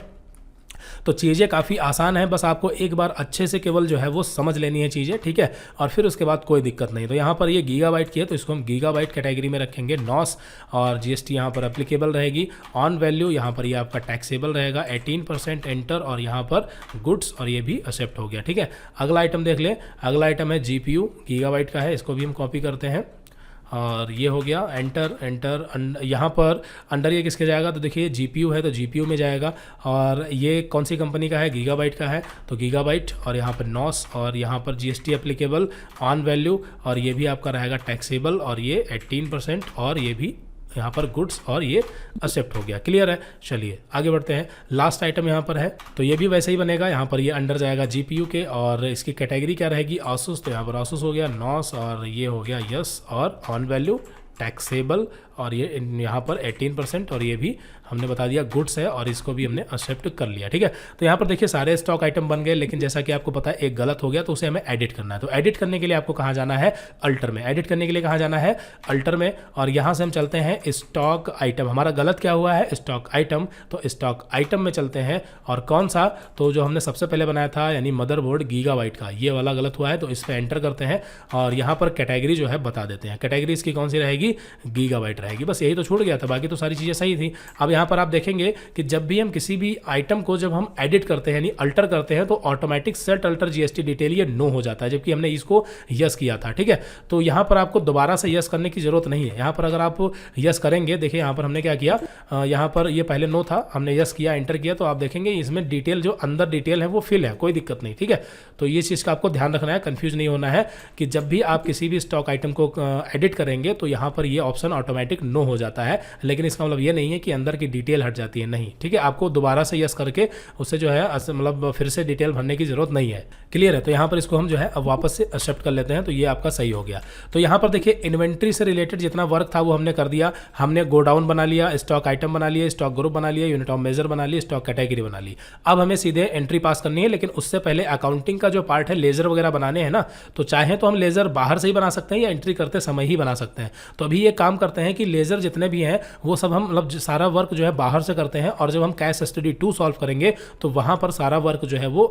तो चीज़ें काफ़ी आसान है, बस आपको एक बार अच्छे से केवल जो है वो समझ लेनी है चीज़ें। ठीक है, और फिर उसके बाद कोई दिक्कत नहीं। तो यहाँ पर ये गीगाबाइट की है तो इसको हम गीगाबाइट कैटेगरी में रखेंगे। नॉस और GST यहाँ पर एप्लीकेबल रहेगी। ऑन वैल्यू यहाँ पर ये आपका टैक्सेबल रहेगा, 18% एंटर, और यहाँ पर गुड्स और ये भी एक्सेप्ट हो गया। ठीक है, अगला आइटम देख ले। अगला आइटम है GPU, गीगाबाइट का है, इसको भी हम कॉपी करते हैं और ये हो गया एंटर एंटर। यहाँ पर अंडर ये किसके जाएगा, तो देखिए GPU है तो GPU में जाएगा। और ये कौन सी कंपनी का है, गीगाबाइट का है तो गीगाबाइट, और यहाँ पर नॉस और यहाँ पर GST एप्लीकेबल, ऑन वैल्यू और ये भी आपका रहेगा टैक्सेबल, और ये 18% और ये भी यहाँ पर गुड्स और ये एक्सेप्ट हो गया। क्लियर है, चलिए आगे बढ़ते हैं। लास्ट आइटम यहाँ पर है तो ये भी वैसे ही बनेगा। यहाँ पर ये अंडर जाएगा GPU के और इसकी कैटेगरी क्या रहेगी, आसूस, तो यहाँ पर आसूस हो गया। नॉस और ये हो गया यस, और ऑन वैल्यू टैक्सेबल और ये यहाँ पर 18% और ये भी हमने बता दिया गुड्स है, और इसको भी हमने एक्सेप्ट कर लिया। ठीक है, तो यहाँ पर देखिए सारे स्टॉक आइटम बन गए, लेकिन जैसा कि आपको पता है एक गलत हो गया तो उसे हमें एडिट करना है। तो एडिट करने के लिए आपको कहाँ जाना है, अल्टर में। एडिट करने के लिए कहाँ जाना है, अल्टर में, और यहाँ से हम चलते हैं स्टॉक आइटम। हमारा गलत क्या हुआ है, स्टॉक आइटम, तो स्टॉक आइटम में चलते हैं। और कौन सा, तो जो हमने सबसे पहले बनाया था यानी मदरबोर्ड गीगाबाइट का, ये वाला गलत हुआ है तो इस पर एंटर करते हैं और यहाँ पर कैटेगरी जो है बता देते हैं। कैटेगरी इसकी कौन सी रहेगी, गीगाबाइट रहेगी। बस यही तो छूट गया था, बाकी तो सारी चीज़ें सही थी। अब यहाँ पर आप देखेंगे कि जब भी हम किसी भी आइटम को जब हम एडिट करते हैं यानी अल्टर करते हैं तो automatic set alter GST detail ये नो हो जाता है, जबकि हमने इसको यस किया था। ठीक है, तो यहाँ पर आपको दोबारा से यस करने की जरूरत नहीं है। यहाँ पर अगर आप यस करेंगे, देखिए यहाँ पर हमने क्या किया, यहाँ पर ये पहले नो था, हमने यस किया, एंटर किया, तो आप देखेंगे इसमें डिटेल जो अंदर डिटेल है वो फिल है, कोई दिक्कत नहीं। ठीक है, तो ये चीज़ का आपको ध्यान रखना है, कंफ्यूज नहीं होना है कि जब भी आप किसी भी स्टॉक आइटम को एडिट करेंगे तो यहाँ पर ये ऑप्शन ऑटोमेटिक नो हो जाता है, लेकिन इसका मतलब ये नहीं है कि अंदर की डिटेल हट जाती है, नहीं। ठीक है, आपको दोबारा से यस करके उससे जो है मतलब फिर से डिटेल भरने की जरूरत नहीं है। क्लियर है, तो यहाँ पर इसको हम जो है अब वापस से एक्सेप्ट कर लेते हैं, तो ये आपका सही हो गया। तो यहाँ पर देखिए इन्वेंट्री से रिलेटेड जितना वर्क था वो हमने कर दिया। हमने गोडाउन बना लिया, स्टॉक आइटम बना लिया, स्टॉक ग्रुप बना लिया, यूनिट ऑफ मेजर बना लिया, स्टॉक कैटेगरी बना ली। अब हमें सीधे एंट्री पास करनी है, लेकिन उससे पहले अकाउंटिंग का जो पार्ट है, लेजर वगैरह बनाने हैं ना, तो चाहे तो हम लेजर बाहर से ही बना सकते हैं या एंट्री करते समय ही बना सकते हैं। तो अभी ये काम करते हैं कि लेजर जितने भी हैं वो सब हम मतलब सारा वर्क जो है बाहर से करते हैं, और जब हम कैश स्टडी 2 सॉल्व करेंगे तो वहां पर सारा वर्क जो है वो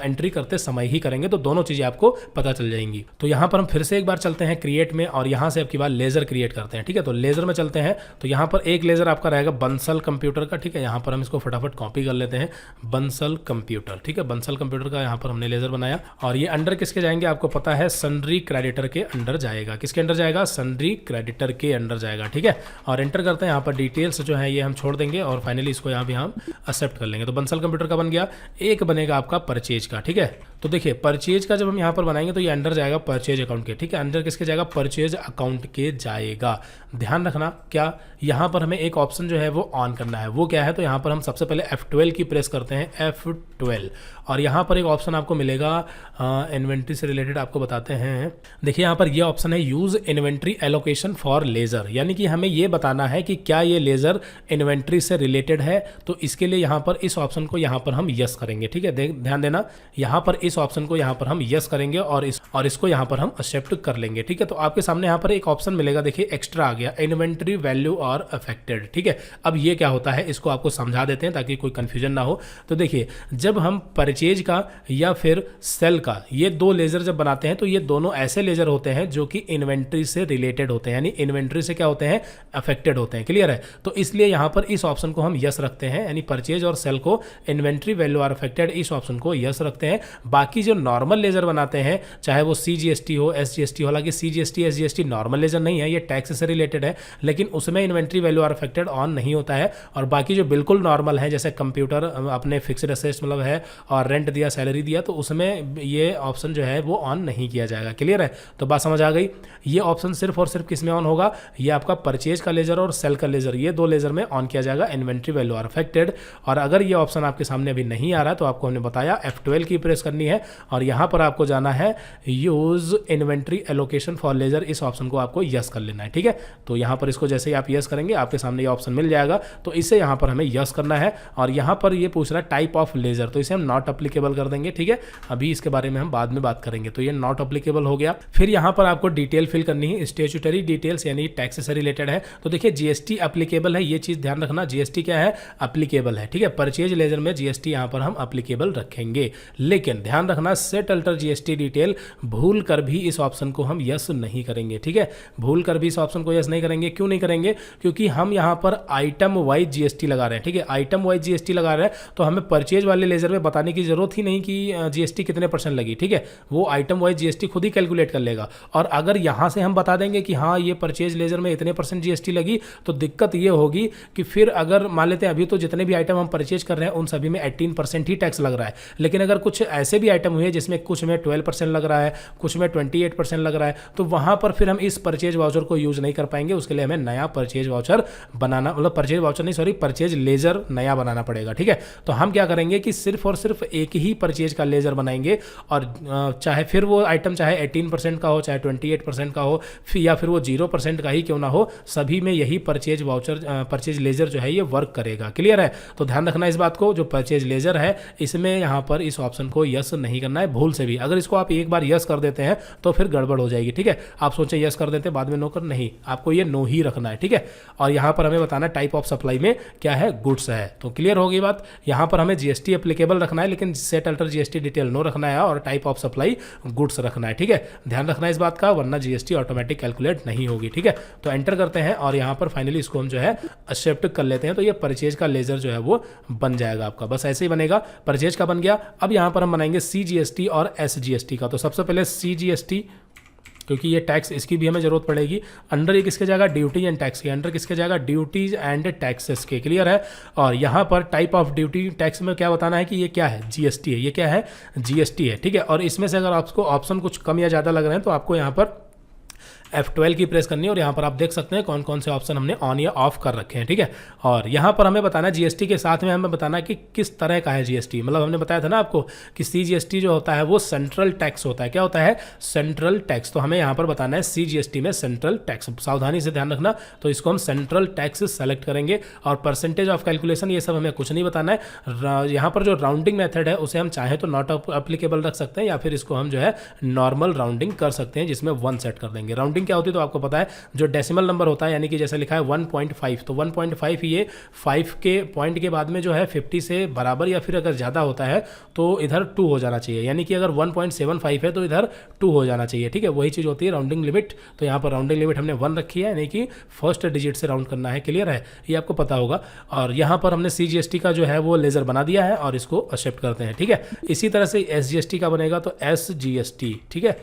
एंट्री करते समय ही करेंगे, तो दोनों चीजें आपको पता चल जाएंगी। तो यहाँ पर हम फिर से एक बार चलते हैं क्रिएट में, और यहाँ से अब की बार लेजर क्रिएट करते हैं। ठीक है, तो लेजर में चलते हैं, तो यहाँ पर एक लेजर आपका रहेगा बंसल कंप्यूटर का। ठीक है, यहाँ पर हम इसको फटाफट कॉपी कर लेते हैं, बंसल कंप्यूटर। ठीक है, बंसल कंप्यूटर का यहाँ पर हमने लेजर बनाया, और ये अंडर किसके जाएंगे आपको पता है, सन्ड्री क्रेडिटर के अंडर जाएगा। किसके अंडर जाएगा, सन्ड्री क्रेडिटर के अंडर जाएगा। ठीक है, और एंटर करते हैं। यहाँ पर डिटेल्स जो है ये हम छोड़ देंगे और फाइनली इसको यहाँ भी हम एक्सेप्ट कर लेंगे। तो बंसल कंप्यूटर का बन गया। एक बनेगा आपका परचेज का। ठीक है, तो देखिए परचेज का जब हम यहाँ पर बनाएंगे तो ये अंडर जाएगा परचेज अकाउंट के। ठीक है, अंडर किसके जाएगा, परचेज अकाउंट के जाएगा। ध्यान रखना क्या, यहाँ पर हमें एक ऑप्शन जो है वो ऑन करना है, वो क्या है, तो यहाँ पर हम सबसे पहले F12 की प्रेस करते हैं, F12, और यहाँ पर एक ऑप्शन आपको मिलेगा इन्वेंट्री से रिलेटेड, आपको बताते हैं। देखिए यहाँ पर ये ऑप्शन है use inventory allocation for ledger, यानी कि हमें ये बताना है कि क्या ये लेजर इन्वेंट्री से रिलेटेड है। तो इसके लिए यहाँ पर इस ऑप्शन को यहाँ पर हम यस करेंगे। ठीक है, ध्यान देना, यहाँ पर इस ऑप्शन को यहाँ पर हम यस करेंगे और इसको यहाँ पर हम एक्सेप्ट कर लेंगे। ठीक है, तो आपके सामने यहाँ पर एक ऑप्शन मिलेगा, देखिए एक्स्ट्रा आ गया, इन्वेंट्री वैल्यू और अफेक्टेड। ठीक है, अब ये क्या होता है इसको आपको समझा देते हैं ताकि कोई कंफ्यूजन ना हो। तो देखिए जब हम परचेज का या फिर सेल का ये दो लेजर जब बनाते हैं तो ये दोनों ऐसे लेजर होते हैं जो कि इन्वेंट्री से रिलेटेड होते हैं, यानी इन्वेंट्री से क्या होते हैं, अफेक्टेड होते हैं। क्लियर है, तो इसलिए यहाँ पर इस ऑप्शन को हम यस रखते हैं, यानी परचेज और सेल को इन्वेंट्री वैल्यू आर अफेक्टेड इस ऑप्शन को यस रखते हैं। बाकी जो नॉर्मल लेजर बनाते हैं, चाहे वो CGST हो, SGST हो, हालांकि CGST SGST नॉर्मल लेजर नहीं है, ये टैक्स से रिलेटेड है, लेकिन उसमें inventory value are affected on नहीं होता है। और बाकी जो बिल्कुल नॉर्मल है, जैसे कंप्यूटर अपने फिक्स्ड एसेट्स मतलब है और रेंट दिया, सैलरी दिया, तो उसमें ये ऑप्शन जो है वो ऑन नहीं किया जाएगा। क्लियर है? तो बात समझ आ गई। ये ऑप्शन सिर्फ और सिर्फ किस में ऑन होगा? ये आपका परचेज का लेजर और सेल का लेजर, ये दो लेजर में ऑन किया जाएगा इन्वेंट्री वैल्यू आर अफेक्टेड। और अगर ये ऑप्शन आपके सामने अभी नहीं आ रहा तो आपको हमने बताया F12 की प्रेस करनी है और यहां पर आपको जाना है use inventory allocation for ledger, इस ऑप्शन को आपको यस कर लेना है। ठीक है, तो यहां पर इसको जैसे ही आप यस करेंगे आपके सामने ये ऑप्शन मिल जाएगा, तो इसे यहां पर हमें यस करना है। और यहां पर ये पूछ रहा है टाइप ऑफ लेजर, तो इसे हम नॉट अप्लीकेबल कर देंगे। ठीक है, अभी इसके बारे में हम बाद में बात करेंगे। तो ये नॉट अप्लीकेबल हो गया। फिर यहां पर आपको डिटेल फिल करनी है, स्टैट्यूटरी डिटेल्स, यानी टैक्स से रिलेटेड है। तो देखिए GST अप्लीकेबल है, ये चीज ध्यान रखना, GST क्या है? अप्लीकेबल है। ठीक है, परचेज लेजर में GST यहां पर हम अप्लीकेबल रखेंगे, लेकिन ध्यान रखना सेट अल्टर GST डिटेल भूल कर भी इस ऑप्शन को हम यस नहीं करेंगे। ठीक है, भूल कर भी इस ऑप्शन को यस नहीं करेंगे। क्यों नहीं करेंगे? क्योंकि हम यहां पर आइटम वाइज GST लगा रहे हैं। ठीक है, आइटम वाइज GST लगा रहे हैं, तो हमें परचेज वाले लेजर में बताने की जरूरत ही नहीं कि GST कितने % लगी। ठीक है, वो आइटम वाइज GST खुद ही कैलकुलेट कर लेगा। और अगर यहां से हम बता देंगे कि हाँ ये परचेज लेजर में इतने % GST लगी, तो दिक्कत ये होगी कि फिर अगर मान लेते हैं अभी तो जितने भी आइटम हम परचेज कर रहे हैं उन सभी में 18% ही टैक्स लग रहा है, लेकिन अगर कुछ ऐसे भी आइटम हुए जिसमें कुछ में 12% लग रहा है, कुछ में 28% लग रहा है, तो वहां पर फिर हम इस परचेज वाउचर को यूज नहीं कर पाएंगे। उसके लिए हमें नया परचेज वाउचर बनाना, मतलब परचेज वाउचर नहीं, सॉरी, परचेज लेजर नया बनाना पड़ेगा। ठीक है, तो हम क्या करेंगे कि सिर्फ और सिर्फ एक ही परचेज का लेजर बनाएंगे, और चाहे फिर वो आइटम चाहे 18% का हो, चाहे 28% का हो, या फिर वो 0% का ही क्यों ना हो, सभी में यही परचेज वाउचर परचेज लेजर जो है ये वर्क करेगा। क्लियर है? तो ध्यान रखना इस बात को, जो परचेज लेजर है इसमें यहाँ पर इस ऑप्शन को यस नहीं करना है भूल से भी। अगर इसको आप एक बार यस कर देते हैं तो फिर गड़बड़ हो जाएगी। ठीक है, आप सोचे यस कर देते बाद में नो कर, नहीं, आपको ये नो ही रखना है। ठीक है, और यहाँ पर हमें बताना टाइप ऑफ सप्लाई में क्या है, गुड्स है। तो क्लियर हो गई बात। यहाँ पर हमें GST एप्लीकेबल रखना है, लेकिन set alter GST detail no रखना है, और टाइप ऑफ सप्लाई गुड्स रखना है। ठीक है, ध्यान रखना इस बात का, वरना GST ऑटोमेटिक कैलकुलेट नहीं होगी। ठीक है, तो एंटर करते हैं और यहाँ पर फाइनली इसको हम जो है एक्सेप्ट कर लेते हैं। तो ये परचेज का लेजर जो है वो बन जाएगा आपका, बस ऐसे ही बनेगा। परचेज का बन गया। अब यहाँ पर हम बनाएंगे CGST और SGST का। तो सबसे पहले CGST, क्योंकि ये टैक्स इसकी भी हमें जरूरत पड़ेगी। अंडर ये किसके जाएगा? ड्यूटी एंड टैक्स के अंडर किसके जाएगा? ड्यूटीज एंड टैक्सेस के। क्लियर है? और यहाँ पर टाइप ऑफ ड्यूटी टैक्स में क्या बताना है कि ये क्या है? GST है। ये क्या है? GST है। ठीक है, और इसमें से अगर आपको ऑप्शन कुछ कम या ज़्यादा लग रहे हैं तो आपको यहाँ पर F12 की प्रेस करनी है, और यहाँ पर आप देख सकते हैं कौन कौन से ऑप्शन हमने ऑन या ऑफ कर रखे हैं। ठीक है, और यहाँ पर हमें बताना GST के साथ में हमें बताना कि किस तरह का है GST। मतलब हमने बताया था ना आपको कि CGST जो होता है वो सेंट्रल टैक्स होता है। क्या होता है? Central tax. तो हमें यहाँ पर बताना है CGST में सेंट्रल टैक्स। सावधानी से ध्यान रखना। तो इसको हम सेंट्रल टैक्स सेलेक्ट करेंगे, और परसेंटेज ऑफ कैलकुलेशन ये सब हमें कुछ नहीं बताना है। यहाँ पर जो राउंडिंग मेथड है उसे हम चाहे तो नॉट अप्लीकेबल रख सकते हैं, या फिर इसको हम जो है नॉर्मल राउंडिंग कर सकते हैं, जिसमें 1 सेट कर देंगे। राउंडिंग क्या होती है तो आपको पता है, जो डेसिमल नंबर होता है, यानी कि जैसे लिखा है 1.5, तो 1.5 ये 5 के पॉइंट के बाद में जो है 50 से बराबर या फिर अगर ज़्यादा होता है तो इधर 2 हो जाना चाहिए। यानी कि अगर 1.75 है तो इधर 2 हो जाना चाहिए। ठीक है, वही चीज़ होती है राउंडिंग लिमिट। तो यहाँ पर राउंडिंग लिमिट हमने 1 रखी है, यानी कि फर्स्ट डिजिट से राउंड करना है। क्लियर है? ये आपको पता होगा। और यहाँ पर हमने CGST का जो है वो लेजर बना दिया है, और इसको एक्सेप्ट करते हैं। ठीक है, इसी तरह से SGST का बनेगा तो SGST। ठीक है,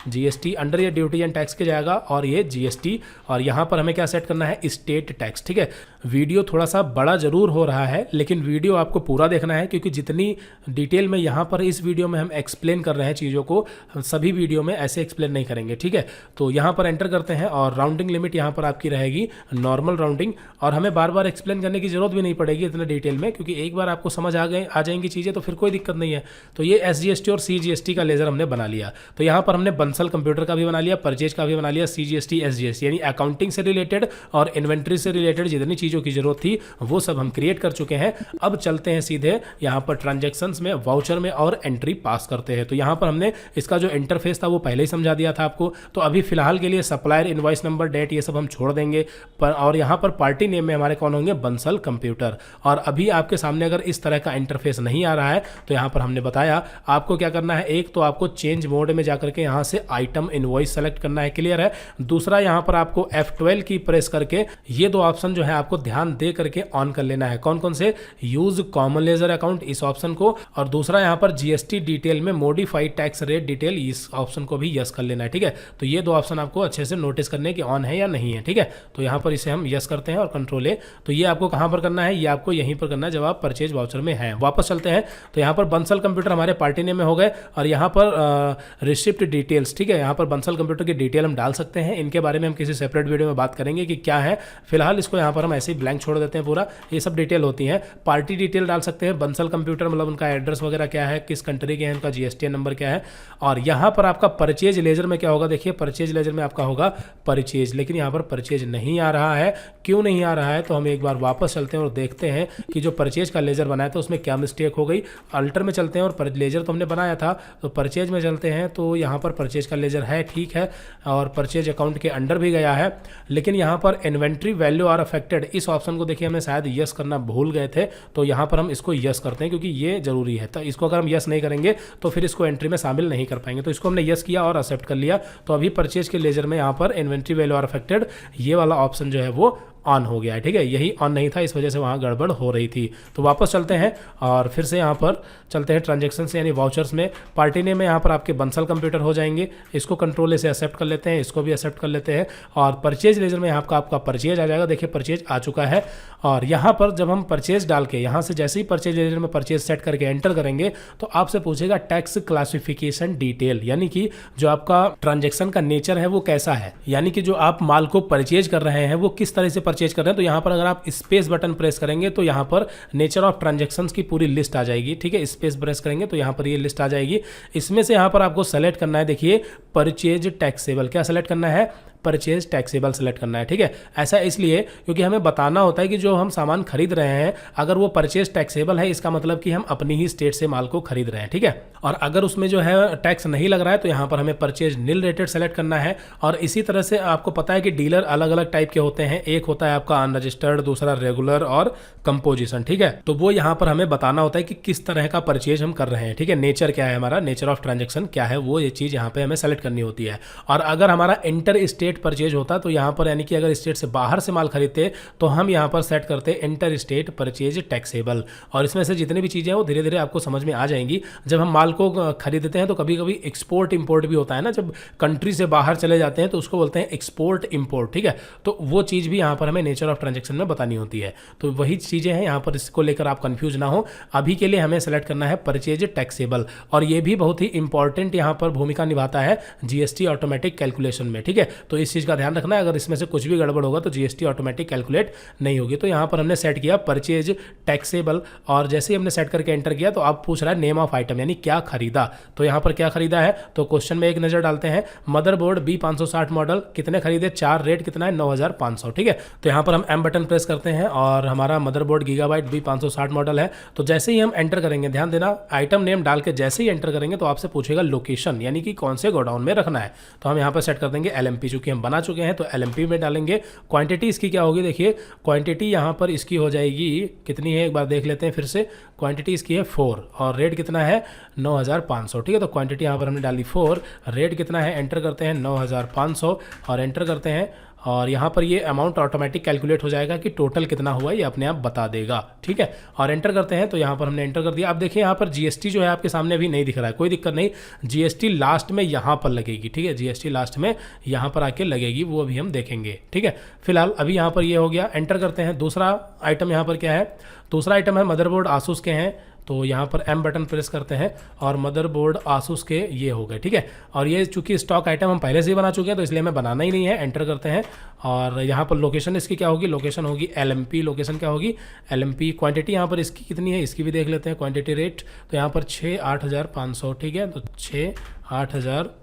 GST अंडर ये ड्यूटी एंड टैक्स के जाएगा, और ये GST, और यहाँ पर हमें क्या सेट करना है? State tax. ठीक है, वीडियो थोड़ा सा बड़ा जरूर हो रहा है, लेकिन वीडियो आपको पूरा देखना है, क्योंकि जितनी डिटेल में यहाँ पर इस वीडियो में हम एक्सप्लेन कर रहे हैं चीज़ों को, हम सभी वीडियो में ऐसे एक्सप्लेन नहीं करेंगे। ठीक है, तो यहाँ पर एंटर करते हैं, और राउंडिंग लिमिट यहाँ पर आपकी रहेगी नॉर्मल राउंडिंग, और हमें बार बार एक्सप्लेन करने की जरूरत भी नहीं पड़ेगी इतने डिटेल में, क्योंकि एक बार आपको समझ आ जाएंगी चीज़ें तो फिर कोई दिक्कत नहीं है। तो ये SGST और CGST का लेजर हमने बना लिया। तो यहाँ पर हमने बंसल कंप्यूटर का भी बना लिया, परचेज का भी बना लिया, CGST SGST, यानी अकाउंटिंग से रिलेटेड और इन्वेंट्री से रिलेटेड जितनी चीज़ों की जरूरत थी वो सब हम क्रिएट कर चुके हैं। अब चलते हैं सीधे यहाँ पर ट्रांजैक्शंस में, वाउचर में, और एंट्री पास करते हैं। तो यहाँ पर हमने इसका जो इंटरफेस था वो पहले ही समझा दिया था आपको। तो अभी फिलहाल के लिए सप्लायर, इनवॉइस नंबर, डेट, ये सब हम छोड़ देंगे। और यहाँ पर पार्टी नेम में हमारे कौन होंगे? बंसल कंप्यूटर। और अभी आपके सामने अगर इस तरह का इंटरफेस नहीं आ रहा है तो यहाँ पर हमने बताया आपको क्या करना है। एक तो आपको चेंज मोड में जाकर के यहाँ से आइटम इनवॉइस सेलेक्ट करना है। क्लियर है? दूसरा यहाँ पर आपको F12 की प्रेस करके ये 2 ऑप्शन जो है आपको ध्यान दे करके ऑन कर लेना है। कौन कौन से? यूज कॉमन लेजर अकाउंट इस ऑप्शन को, और दूसरा यहाँ पर जीएसटी डिटेल में मॉडिफाइड टैक्स रेट डिटेल इस ऑप्शन को भी यस कर लेना है। ठीक है, तो ये दो ऑप्शन आपको अच्छे से नोटिस करने की ऑन है या नहीं है। ठीक है, तो यहाँ पर इसे हम यस करते हैं और कंट्रोल ए। तो ये आपको कहाँ पर करना है? ये आपको यहीं पर करना है जब आप परचेज वाउचर में हैं। वापस चलते हैं तो यहाँ पर बंसल कंप्यूटर हमारे पार्टी नेम में हो गए, और यहाँ पर रिसिप्ट डिटेल्स। ठीक है, यहाँ पर बंसल कंप्यूटर की डिटेल हम डाल सकते हैं, इनके बारे में हम किसी सेपरेट वीडियो में बात करेंगे कि क्या है। फिलहाल इसको यहाँ पर हम ऐसे ही ब्लैंक छोड़ देते हैं पूरा, ये सब डिटेल होती है। पार्टी डिटेल डाल सकते हैं, बंसल कंप्यूटर मतलब उनका एड्रेस वगैरह क्या है, किस कंट्री के हैं, उनका जीएसटीएन नंबर क्या है। और यहाँ पर आपका परचेज लेजर में क्या होगा? देखिए परचेज लेजर में आपका होगा परचेज, लेकिन यहाँ पर परचेज नहीं आ रहा है। क्यों नहीं आ रहा है? तो हम एक बार वापस चलते हैं और देखते हैं कि जो परचेज का लेजर बनाया था उसमें क्या मिस्टेक हो गई। अल्टर में चलते हैं और लेजर तो हमने बनाया था, तो परचेज में चलते हैं तो यहाँ पर परचेज का लेजर है, ठीक है, और परचेज अकाउंट के अंडर भी गया है। लेकिन यहाँ पर इन्वेंट्री वैल्यू आर अफेक्टेड इस ऑप्शन को देखिए हमें शायद यस करना भूल गए थे, तो यहाँ पर हम इसको यस करते हैं क्योंकि ये जरूरी है। तो इसको अगर हम यस नहीं करेंगे तो फिर इसको एंट्री में शामिल नहीं कर पाएंगे। तो इसको हमने यस किया और एक्सेप्ट कर लिया। तो अभी परचेज के लेजर में यहाँ पर इन्वेंट्री वैल्यू आर अफेक्टेड ये वाला ऑप्शन जो है वो ऑन हो गया है। ठीक है, यही ऑन नहीं था, इस वजह से वहाँ गड़बड़ हो रही थी। तो वापस चलते हैं और फिर से यहाँ पर चलते हैं ट्रांजेक्शन से यानी वाउचर्स में। पार्टी नेम में यहाँ पर आपके बंसल कंप्यूटर हो जाएंगे, इसको कंट्रोल से एक्सेप्ट कर लेते हैं, इसको भी एक्सेप्ट कर लेते हैं। और परचेज लेजर में यहाँ पर आपका परचेज आ जाएगा। देखिए परचेज आ चुका है, और यहाँ पर जब हम परचेज डाल के यहाँ से जैसे ही परचेज लेजर में परचेज सेट करके एंटर करेंगे तो आपसे पूछेगा टैक्स क्लासिफिकेशन डिटेल, यानी कि जो आपका ट्रांजेक्शन का नेचर है वो कैसा है, यानी कि जो आप माल को परचेज कर रहे हैं वो किस तरह से परचेज कर रहे हैं। तो यहाँ पर अगर आप स्पेस बटन प्रेस करेंगे तो यहाँ पर नेचर ऑफ ट्रांजैक्शंस की पूरी लिस्ट आ जाएगी। ठीक है, स्पेस प्रेस करेंगे तो यहाँ पर ये लिस्ट आ जाएगी। इसमें से यहाँ पर आपको सेलेक्ट करना है, देखिए परचेज टैक्सेबल, क्या सेलेक्ट करना है? परचेज टैक्सेबल सेलेक्ट करना है। ठीक है, ऐसा इसलिए क्योंकि हमें बताना होता है कि जो हम सामान खरीद रहे हैं अगर वो परचेज टैक्सेबल है, इसका मतलब कि हम अपनी ही स्टेट से माल को खरीद रहे हैं। ठीक है, और अगर उसमें जो है टैक्स नहीं लग रहा है तो यहाँ पर हमें परचेज नील रेटेड सेलेक्ट करना है। और इसी तरह से आपको पता है कि डीलर अलग अलग टाइप के होते हैं, एक होता है आपका अनरजिस्टर्ड, दूसरा रेगुलर और कंपोजिशन। ठीक है, तो वो यहाँ पर हमें बताना होता है कि किस तरह का परचेज हम कर रहे हैं। ठीक है, नेचर क्या है हमारा, नेचर ऑफ ट्रांजेक्शन क्या है, वो ये चीज़ यहाँ पे हमें सेलेक्ट करनी होती है। और अगर हमारा इंटर स्टेट परचेज होता तो यहाँ पर यानी कि अगर स्टेट से बाहर से माल खरीदते तो हम यहाँ पर सेट करते इंटर स्टेट परचेज टैक्सेबल। और इसमें से जितनी भी चीज़ें हैं वो धीरे धीरे आपको समझ में आ जाएंगी। जब हम माल को खरीदते हैं तो कभी कभी एक्सपोर्ट इंपोर्ट भी होता है ना, जब कंट्री से बाहर चले जाते हैं तो उसको बोलते हैं एक्सपोर्ट इंपोर्ट। ठीक है, तो वो चीज़ भी यहाँ पर हमें नेचर ऑफ ट्रांजेक्शन में बतानी होती है। तो वही चीज़ें हैं यहाँ पर, इसको लेकर आप कंफ्यूज ना हो। अभी के लिए हमें सेलेक्ट करना है परचेज टैक्सेबल, और ये भी बहुत ही इंपॉर्टेंट यहाँ पर भूमिका निभाता है जीएसटी ऑटोमेटिक कैलकुलेशन में। ठीक है, तो इस चीज़ का ध्यान रखना है, अगर इसमें से कुछ भी गड़बड़ होगा तो जीएसटी ऑटोमेटिक कैलकुलेट नहीं होगी। तो यहाँ पर हमने सेट किया परचेज टैक्सेबल, और जैसे ही हमने सेट करके एंटर किया तो आप पूछ रहा है नेम ऑफ आइटम यानी क्या खरीदा। तो यहाँ पर क्या खरीदा है, तो क्वेश्चन में एक नजर डालते हैं। मदरबोर्ड B560 मॉडल कितने खरीदे, 4, रेट कितना है 9500। ठीक है, तो यहाँ पर हम एम बटन प्रेस करते हैं और हमारा मदरबोर्ड गीगाबाइट B560 मॉडल है। तो जैसे ही हम एंटर करेंगे, ध्यान देना, आइटम नेम डाल के जैसे ही एंटर करेंगे तो आपसे पूछेगा लोकेशन यानी कि कौन से गोडाउन में रखना है। तो हम यहाँ पर सेट कर देंगे LMP, चूंकि हम बना चुके हैं तो LMP में डालेंगे। क्वांटिटी इसकी क्या होगी, देखिए क्वांटिटी यहाँ पर इसकी हो जाएगी कितनी है, एक बार देख लेते हैं फिर से। क्वांटिटी इसकी है 4 और रेट कितना है 9500। ठीक है, तो क्वांटिटी यहाँ पर हमने डाली 4, रेट कितना है, एंटर करते हैं 9500 और एंटर करते हैं, और यहाँ पर ये अमाउंट ऑटोमेटिक कैलकुलेट हो जाएगा कि टोटल कितना हुआ ये अपने आप बता देगा। ठीक है, और एंटर करते हैं, तो यहाँ पर हमने एंटर कर दिया। अब देखिए यहाँ पर जीएसटी जो है आपके सामने अभी नहीं दिख रहा है, कोई दिक्कत नहीं, जीएसटी लास्ट में यहाँ पर लगेगी। ठीक है, जीएसटी लास्ट में यहाँ पर आके लगेगी, वो अभी हम देखेंगे। ठीक है, फिलहाल अभी यहाँ पर ये हो गया, एंटर करते हैं। दूसरा आइटम यहाँ पर क्या है, दूसरा आइटम है मदरबोर्ड आसूस के हैं, तो यहाँ पर एम बटन प्रेस करते हैं और मदरबोर्ड आसूस के ये हो गए। ठीक है, और ये चूंकि स्टॉक आइटम हम पहले से ही बना चुके हैं तो इसलिए हमें बनाना ही नहीं है। एंटर करते हैं और यहाँ पर लोकेशन इसकी क्या होगी, लोकेशन होगी LMP, लोकेशन क्या होगी LMP। क्वांटिटी यहाँ पर इसकी कितनी है, इसकी भी देख लेते हैं क्वांटिटी रेट, तो यहाँ पर 6,8500। ठीक है, तो 6,8000।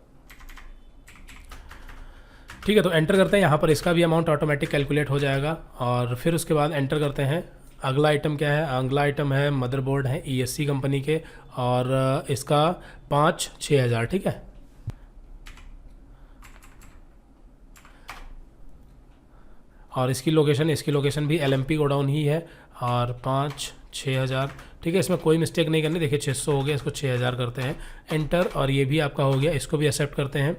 ठीक है, तो एंटर करते हैं, यहाँ पर इसका भी अमाउंट ऑटोमेटिक कैलकुलेट हो जाएगा। और फिर उसके बाद एंटर करते हैं। अगला आइटम क्या है, अगला आइटम है मदरबोर्ड है ESC कंपनी के, और इसका 5-6,000। ठीक है, और इसकी लोकेशन भी LMP गोडाउन ही है, और 5-6,000। ठीक है, इसमें कोई मिस्टेक नहीं करनी। देखिए 600 हो गया, इसको 6,000 करते हैं, एंटर, और ये भी आपका हो गया, इसको भी एक्सेप्ट करते हैं।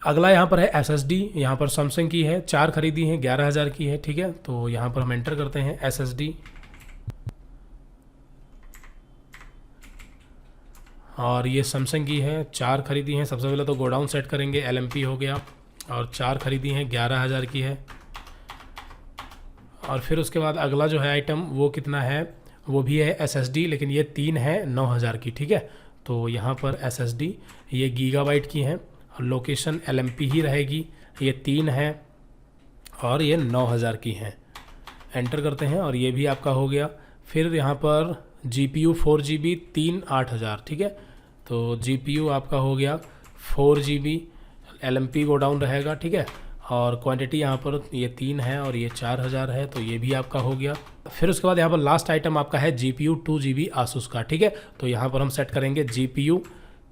अगला यहाँ पर है SSD, यहाँ पर सैमसंग की है, 4 खरीदी है, 11,000 की है, ठीक है। तो यहाँ पर हम एंटर करते हैं SSD, और ये सैमसंग की है, 4 खरीदी हैं। सबसे पहले तो गोडाउन सेट करेंगे, LMP हो गया, और 4 खरीदी हैं, 11,000 की है। और फिर उसके बाद अगला जो है आइटम वो कितना है, वो भी है SSD, लेकिन ये 3 है 9,000 की, ठीक है। तो यहाँ पर SSD ये गीगाबाइट की हैं, और लोकेशन LMP ही रहेगी, ये 3 है और ये 9,000 की हैं। एंटर करते हैं और ये भी आपका हो गया। फिर यहाँ पर GPU 4GB 3 8,000, ठीक है। तो GPU आपका हो गया 4GB, LMP गोडाउन रहेगा, ठीक है। और क्वांटिटी यहाँ पर ये 3 है और ये 4,000 है, तो ये भी आपका हो गया। फिर उसके बाद यहाँ पर लास्ट आइटम आपका है GPU 2GB आसूस का, ठीक है। तो यहाँ पर हम सेट करेंगे GPU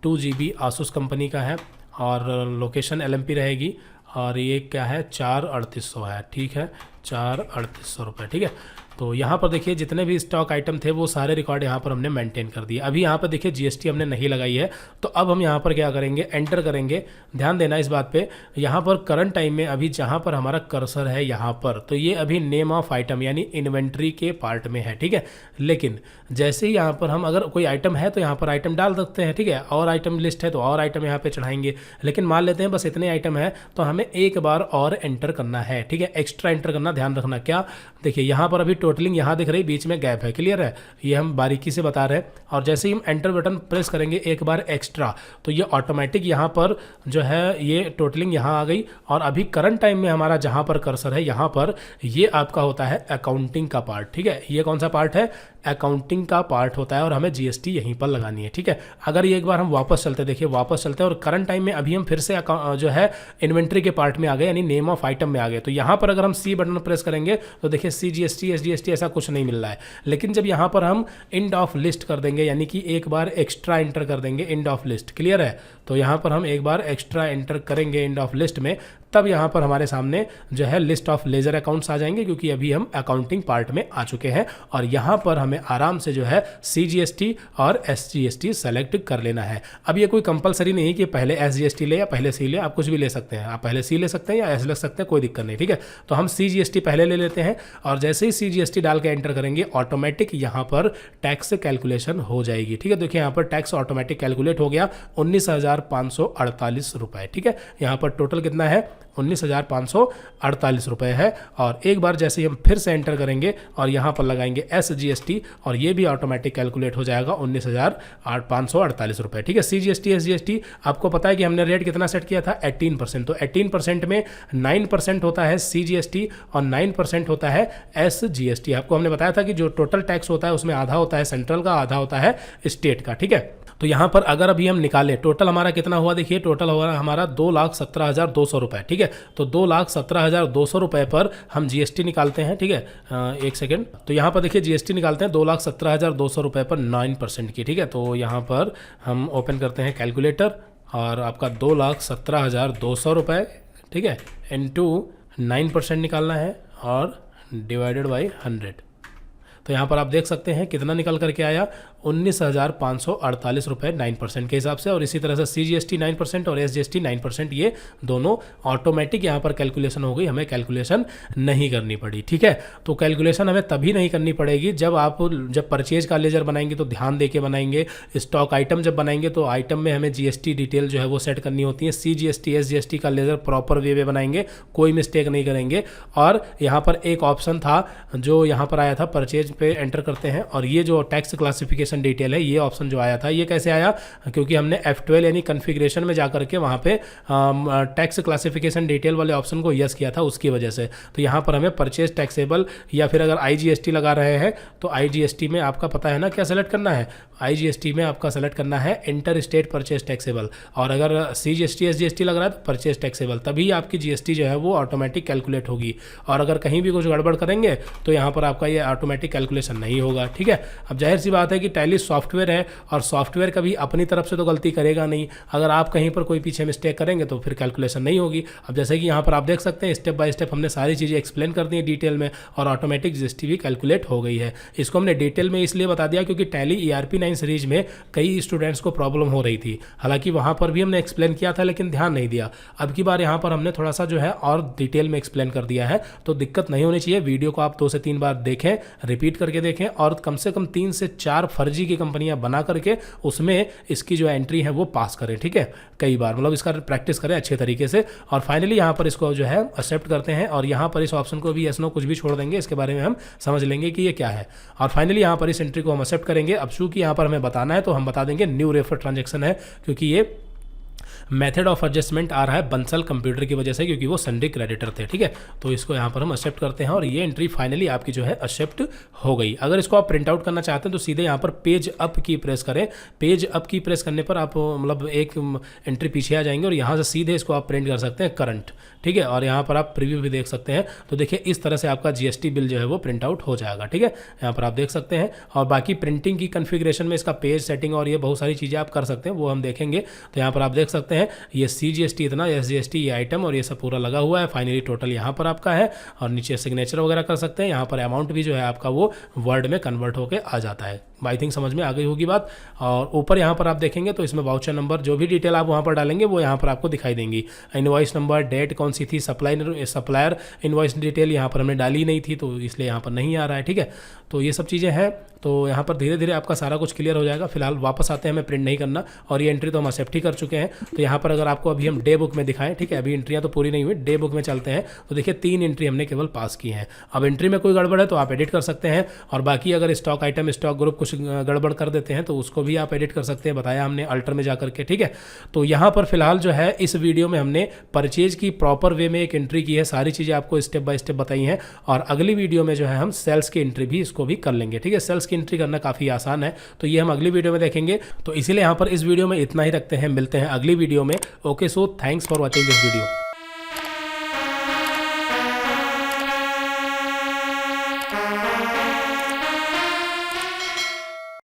2GB आसूस कंपनी का है, और लोकेशन LMP रहेगी, और ये क्या है 4,3800 है, ठीक है, 4,3800 रुपये, ठीक है। तो यहाँ पर देखिए जितने भी स्टॉक आइटम थे वो सारे रिकॉर्ड यहाँ पर हमने मेंटेन कर दिए। अभी यहाँ पर देखिए GST हमने नहीं लगाई है, तो अब हम यहाँ पर क्या करेंगे, एंटर करेंगे। ध्यान देना इस बात पे, यहाँ पर करंट टाइम में अभी जहाँ पर हमारा कर्सर है यहाँ पर, तो ये अभी नेम ऑफ आइटम यानी इन्वेंट्री के पार्ट में है, ठीक है। लेकिन जैसे ही यहाँ पर हम अगर कोई आइटम है तो यहाँ पर आइटम डाल सकते हैं, ठीक है। और आइटम लिस्ट है तो और आइटम यहाँ पे चढ़ाएंगे, लेकिन मान लेते हैं बस इतने आइटम है तो हमें एक बार और एंटर करना है, ठीक है। एक्स्ट्रा एंटर करना, ध्यान रखना। क्या, देखिए यहाँ पर अभी टोटलिंग यहाँ दिख रही, बीच में गैप है, क्लियर है, ये हम बारीकी से बता रहे हैं। और जैसे ही हम एंटर बटन प्रेस करेंगे एक बार एक्स्ट्रा, तो ये ऑटोमेटिक यहाँ पर जो है ये टोटलिंग यहाँ आ गई। और अभी करंट टाइम में हमारा जहाँ पर कर्सर है यहाँ पर ये आपका होता है अकाउंटिंग का पार्ट, ठीक है। ये कौन सा पार्ट है, अकाउंटिंग का पार्ट होता है, और हमें GST यहीं पर लगानी है, ठीक है। अगर ये एक बार हम वापस चलते, देखिए वापस चलते हैं और करंट टाइम में अभी हम फिर से जो है इन्वेंट्री के पार्ट में आ गए, यानी नेम ऑफ आइटम में आ गए। तो यहाँ पर अगर हम C बटन प्रेस करेंगे तो देखिए CGST SGST ऐसा कुछ नहीं मिल रहा है। लेकिन जब यहाँ पर हम एंड ऑफ लिस्ट कर देंगे, यानी कि एक बार एक्स्ट्रा एंटर कर देंगे एंड ऑफ लिस्ट, क्लियर है। तो यहाँ पर हम एक बार एक्स्ट्रा एंटर करेंगे एंड ऑफ लिस्ट में, तब यहाँ पर हमारे सामने जो है लिस्ट ऑफ लेजर अकाउंट्स आ जाएंगे, क्योंकि अभी हम अकाउंटिंग पार्ट में आ चुके हैं। और यहाँ पर हमें आराम से जो है CGST और SGST सेलेक्ट कर लेना है। अब ये कोई कंपलसरी नहीं कि पहले SGST ले या पहले C ले, आप कुछ भी ले सकते हैं, आप पहले C ले सकते हैं या S ले सकते हैं, कोई दिक्कत नहीं, ठीक है। तो हम CGST पहले ले लेते हैं, और जैसे ही CGST डाल के एंटर करेंगे ऑटोमेटिक यहाँ पर टैक्स कैलकुलेशन हो जाएगी, ठीक है। देखिए यहाँ पर टैक्स ऑटोमेटिक कैलकुलेट हो गया 19,548 रुपये, ठीक है। यहाँ पर टोटल कितना है, 19,548 रुपये है। और एक बार जैसे ही हम फिर से एंटर करेंगे और यहाँ पर लगाएंगे SGST, और ये भी ऑटोमेटिक कैलकुलेट हो जाएगा 19,548 रुपये, ठीक है। CGST SGST आपको पता है कि हमने रेट कितना सेट किया था, 18%। तो 18% में 9% होता है CGST और 9% होता है SGST। आपको हमने बताया था कि जो टोटल टैक्स होता है उसमें आधा होता है सेंट्रल का, आधा होता है स्टेट का, ठीक है। तो यहाँ पर अगर अभी हम निकालें टोटल हमारा कितना हुआ, देखिए टोटल हुआ हमारा 2,17,200 रुपये, ठीक है। तो 2,17,200 रुपये पर हम GST निकालते हैं, ठीक है। एक सेकेंड, तो यहाँ पर देखिए GST निकालते हैं 2,17,200 रुपये पर 9% की, ठीक है। तो यहाँ पर हम ओपन करते हैं कैलकुलेटर, और आपका 2,17,200 रुपये, ठीक है, इंटू 9% निकालना है और डिवाइडेड बाई 100। तो यहाँ पर आप देख सकते हैं कितना निकल करके आया, 19,548 रुपये 9% के हिसाब से। और इसी तरह से CGST 9% और SGST 9%, ये दोनों ऑटोमेटिक यहाँ पर कैलकुलेशन हो गई, हमें कैलकुलेशन नहीं करनी पड़ी, ठीक है। तो कैलकुलेशन हमें तभी नहीं करनी पड़ेगी जब परचेज का लेजर बनाएंगे तो ध्यान दे के बनाएंगे। स्टॉक आइटम जब बनाएंगे तो आइटम में हमें GST डिटेल जो है वो सेट करनी होती है। CGST SGST का लेजर प्रॉपर वे में बनाएंगे, कोई मिस्टेक नहीं करेंगे। और यहाँ पर एक ऑप्शन था जो यहाँ पर आया था, परचेज पे एंटर करते हैं, और ये जो टैक्स क्लासिफिकेशन डिटेल है, ये ऑप्शन जो आया था, ये कैसे आया, क्योंकि हमने F12 यानी कॉन्फ़िगरेशन में जाकर के वहाँ पे टैक्स क्लासिफिकेशन डिटेल वाले ऑप्शन को यस किया था, उसकी वजह से। तो यहाँ पर हमें परचेज टैक्सेबल, या फिर अगर IGST लगा रहे हैं तो IGST में आपका पता है ना क्या सेलेक्ट करना है, IGST में आपका सेलेक्ट करना है इंटर स्टेट परचेज टैक्सेबल। और अगर CGST SGST लग रहा है तो परचेज टैक्सेबल, तभी आपकी GST जो है वो ऑटोमेटिक कैलकुलेट होगी। और अगर कहीं भी कुछ गड़बड़ करेंगे तो यहाँ पर आपका ये ऑटोमेटिक कैलकुलेशन नहीं होगा, ठीक है। अब जाहिर सी बात है कि टैली सॉफ्टवेयर है और सॉफ्टवेयर कभी अपनी तरफ से तो गलती करेगा नहीं। अगर आप कहीं पर कोई पीछे मिस्टेक करेंगे तो फिर कैलकुलेशन नहीं होगी। अब जैसे कि यहाँ पर आप देख सकते हैं स्टेप बाय स्टेप हमने सारी चीज़ें एक्सप्लेन कर दी है डिटेल में और ऑटोमेटिक जीएसटी भी कैलकुलेट हो गई है। इसको हमने डिटेल में इसलिए बता दिया क्योंकि टैली ERP 9 सीरीज में कई स्टूडेंट्स को प्रॉब्लम हो रही थी। हालांकि वहाँ पर भी हमने एक्सप्लेन किया था लेकिन ध्यान नहीं दिया। अब की बार यहाँ पर हमने थोड़ा सा जो है और डिटेल में एक्सप्लेन कर दिया है, तो दिक्कत नहीं होनी चाहिए। वीडियो को आप 2 से 3 बार देखें, रिपीट करके देखें और कम से कम 3 से 4 फर्जी की कंपनियां बना करके उसमें इसकी जो एंट्री है वो पास करें, ठीक है, कई बार, मतलब इसका प्रैक्टिस करें अच्छे तरीके से। और फाइनली यहाँ पर इसको जो है एक्सेप्ट करते हैं और यहाँ पर इस ऑप्शन को भी यस नो कुछ भी छोड़ देंगे, इसके बारे में हम समझ लेंगे कि ये क्या है। और फाइनली यहाँ पर इस एंट्री को हम एक्सेप्ट करेंगे। अब चूंकि यहाँ पर हमें बताना है तो हम बता देंगे न्यू रेफर ट्रांजेक्शन है, क्योंकि ये मेथड ऑफ एडजस्टमेंट आ रहा है बंसल कंप्यूटर की वजह से, क्योंकि वो संडे क्रेडिटर थे, ठीक है। तो इसको यहाँ पर हम एक्सेप्ट करते हैं और ये एंट्री फाइनली आपकी जो है एक्सेप्ट हो गई। अगर इसको आप प्रिंट आउट करना चाहते हैं तो सीधे यहाँ पर पेज अप की प्रेस करें। पेज अप की प्रेस करने पर आप मतलब एक एंट्री पीछे आ जाएंगे और यहाँ से सीधे इसको आप प्रिंट कर सकते हैं करंट, ठीक है। और यहाँ पर आप प्रीव्यू भी देख सकते हैं। तो देखिए इस तरह से आपका GST बिल जो है वो प्रिंट आउट हो जाएगा, ठीक है, यहाँ पर आप देख सकते हैं। और बाकी प्रिंटिंग की कन्फिग्रेशन में इसका पेज सेटिंग और ये बहुत सारी चीज़ें आप कर सकते हैं, वो हम देखेंगे। तो यहाँ पर आप देख सकते हैं ये CGST इतना, SGST ये आइटम और ये सब पूरा लगा हुआ है। फाइनली टोटल यहाँ पर आपका है और नीचे सिग्नेचर वगैरह कर सकते हैं। यहाँ पर अमाउंट भी जो है आपका वो वर्ड में कन्वर्ट होकर आ जाता है। आई थिंक समझ में आ गई होगी बात। और ऊपर यहाँ पर आप देखेंगे तो इसमें वाउचर नंबर जो भी डिटेल आप वहाँ पर डालेंगे वो यहाँ पर आपको दिखाई देंगी। इनवॉइस नंबर, डेट कौन सी थी, सप्लायर इनवॉइस डिटेल यहाँ पर हमने डाली नहीं थी तो इसलिए यहाँ पर नहीं आ रहा है, ठीक है। तो ये सब चीज़ें हैं। तो यहाँ पर धीरे धीरे आपका सारा कुछ क्लियर हो जाएगा। फिलहाल वापस आते हैं, हमें प्रिंट नहीं करना और ये एंट्री तो हम एक्सेप्ट ही कर चुके हैं। तो यहाँ पर अगर आपको अभी हम डे बुक में दिखाएं, ठीक है, अभी एंट्रियाँ तो पूरी नहीं हुई, डे बुक में चलते हैं। तो देखिए 3 एंट्री हमने केवल पास की हैं। अब एंट्री में कोई गड़बड़ है तो आप एडिट कर सकते हैं और बाकी अगर स्टॉक आइटम, स्टॉक ग्रुप कुछ गड़बड़ कर देते हैं तो उसको भी आप एडिट कर सकते हैं, बताया हमने अल्टर में जा करके, ठीक है। तो यहाँ पर फिलहाल जो है इस वीडियो में हमने परचेज की प्रॉपर वे में एक एंट्री की है, सारी चीज़ें आपको स्टेप बाय स्टेप बताई हैं। और अगली वीडियो में जो है हम सेल्स की एंट्री भी इसको भी कर लेंगे, ठीक है। सेल्स की एंट्री करना काफ़ी आसान है, तो ये हम अगली वीडियो में देखेंगे। तो इसीलिए यहाँ पर इस वीडियो में इतना ही रखते हैं, मिलते हैं अगली वीडियो में। Okay, so thanks for watching this video.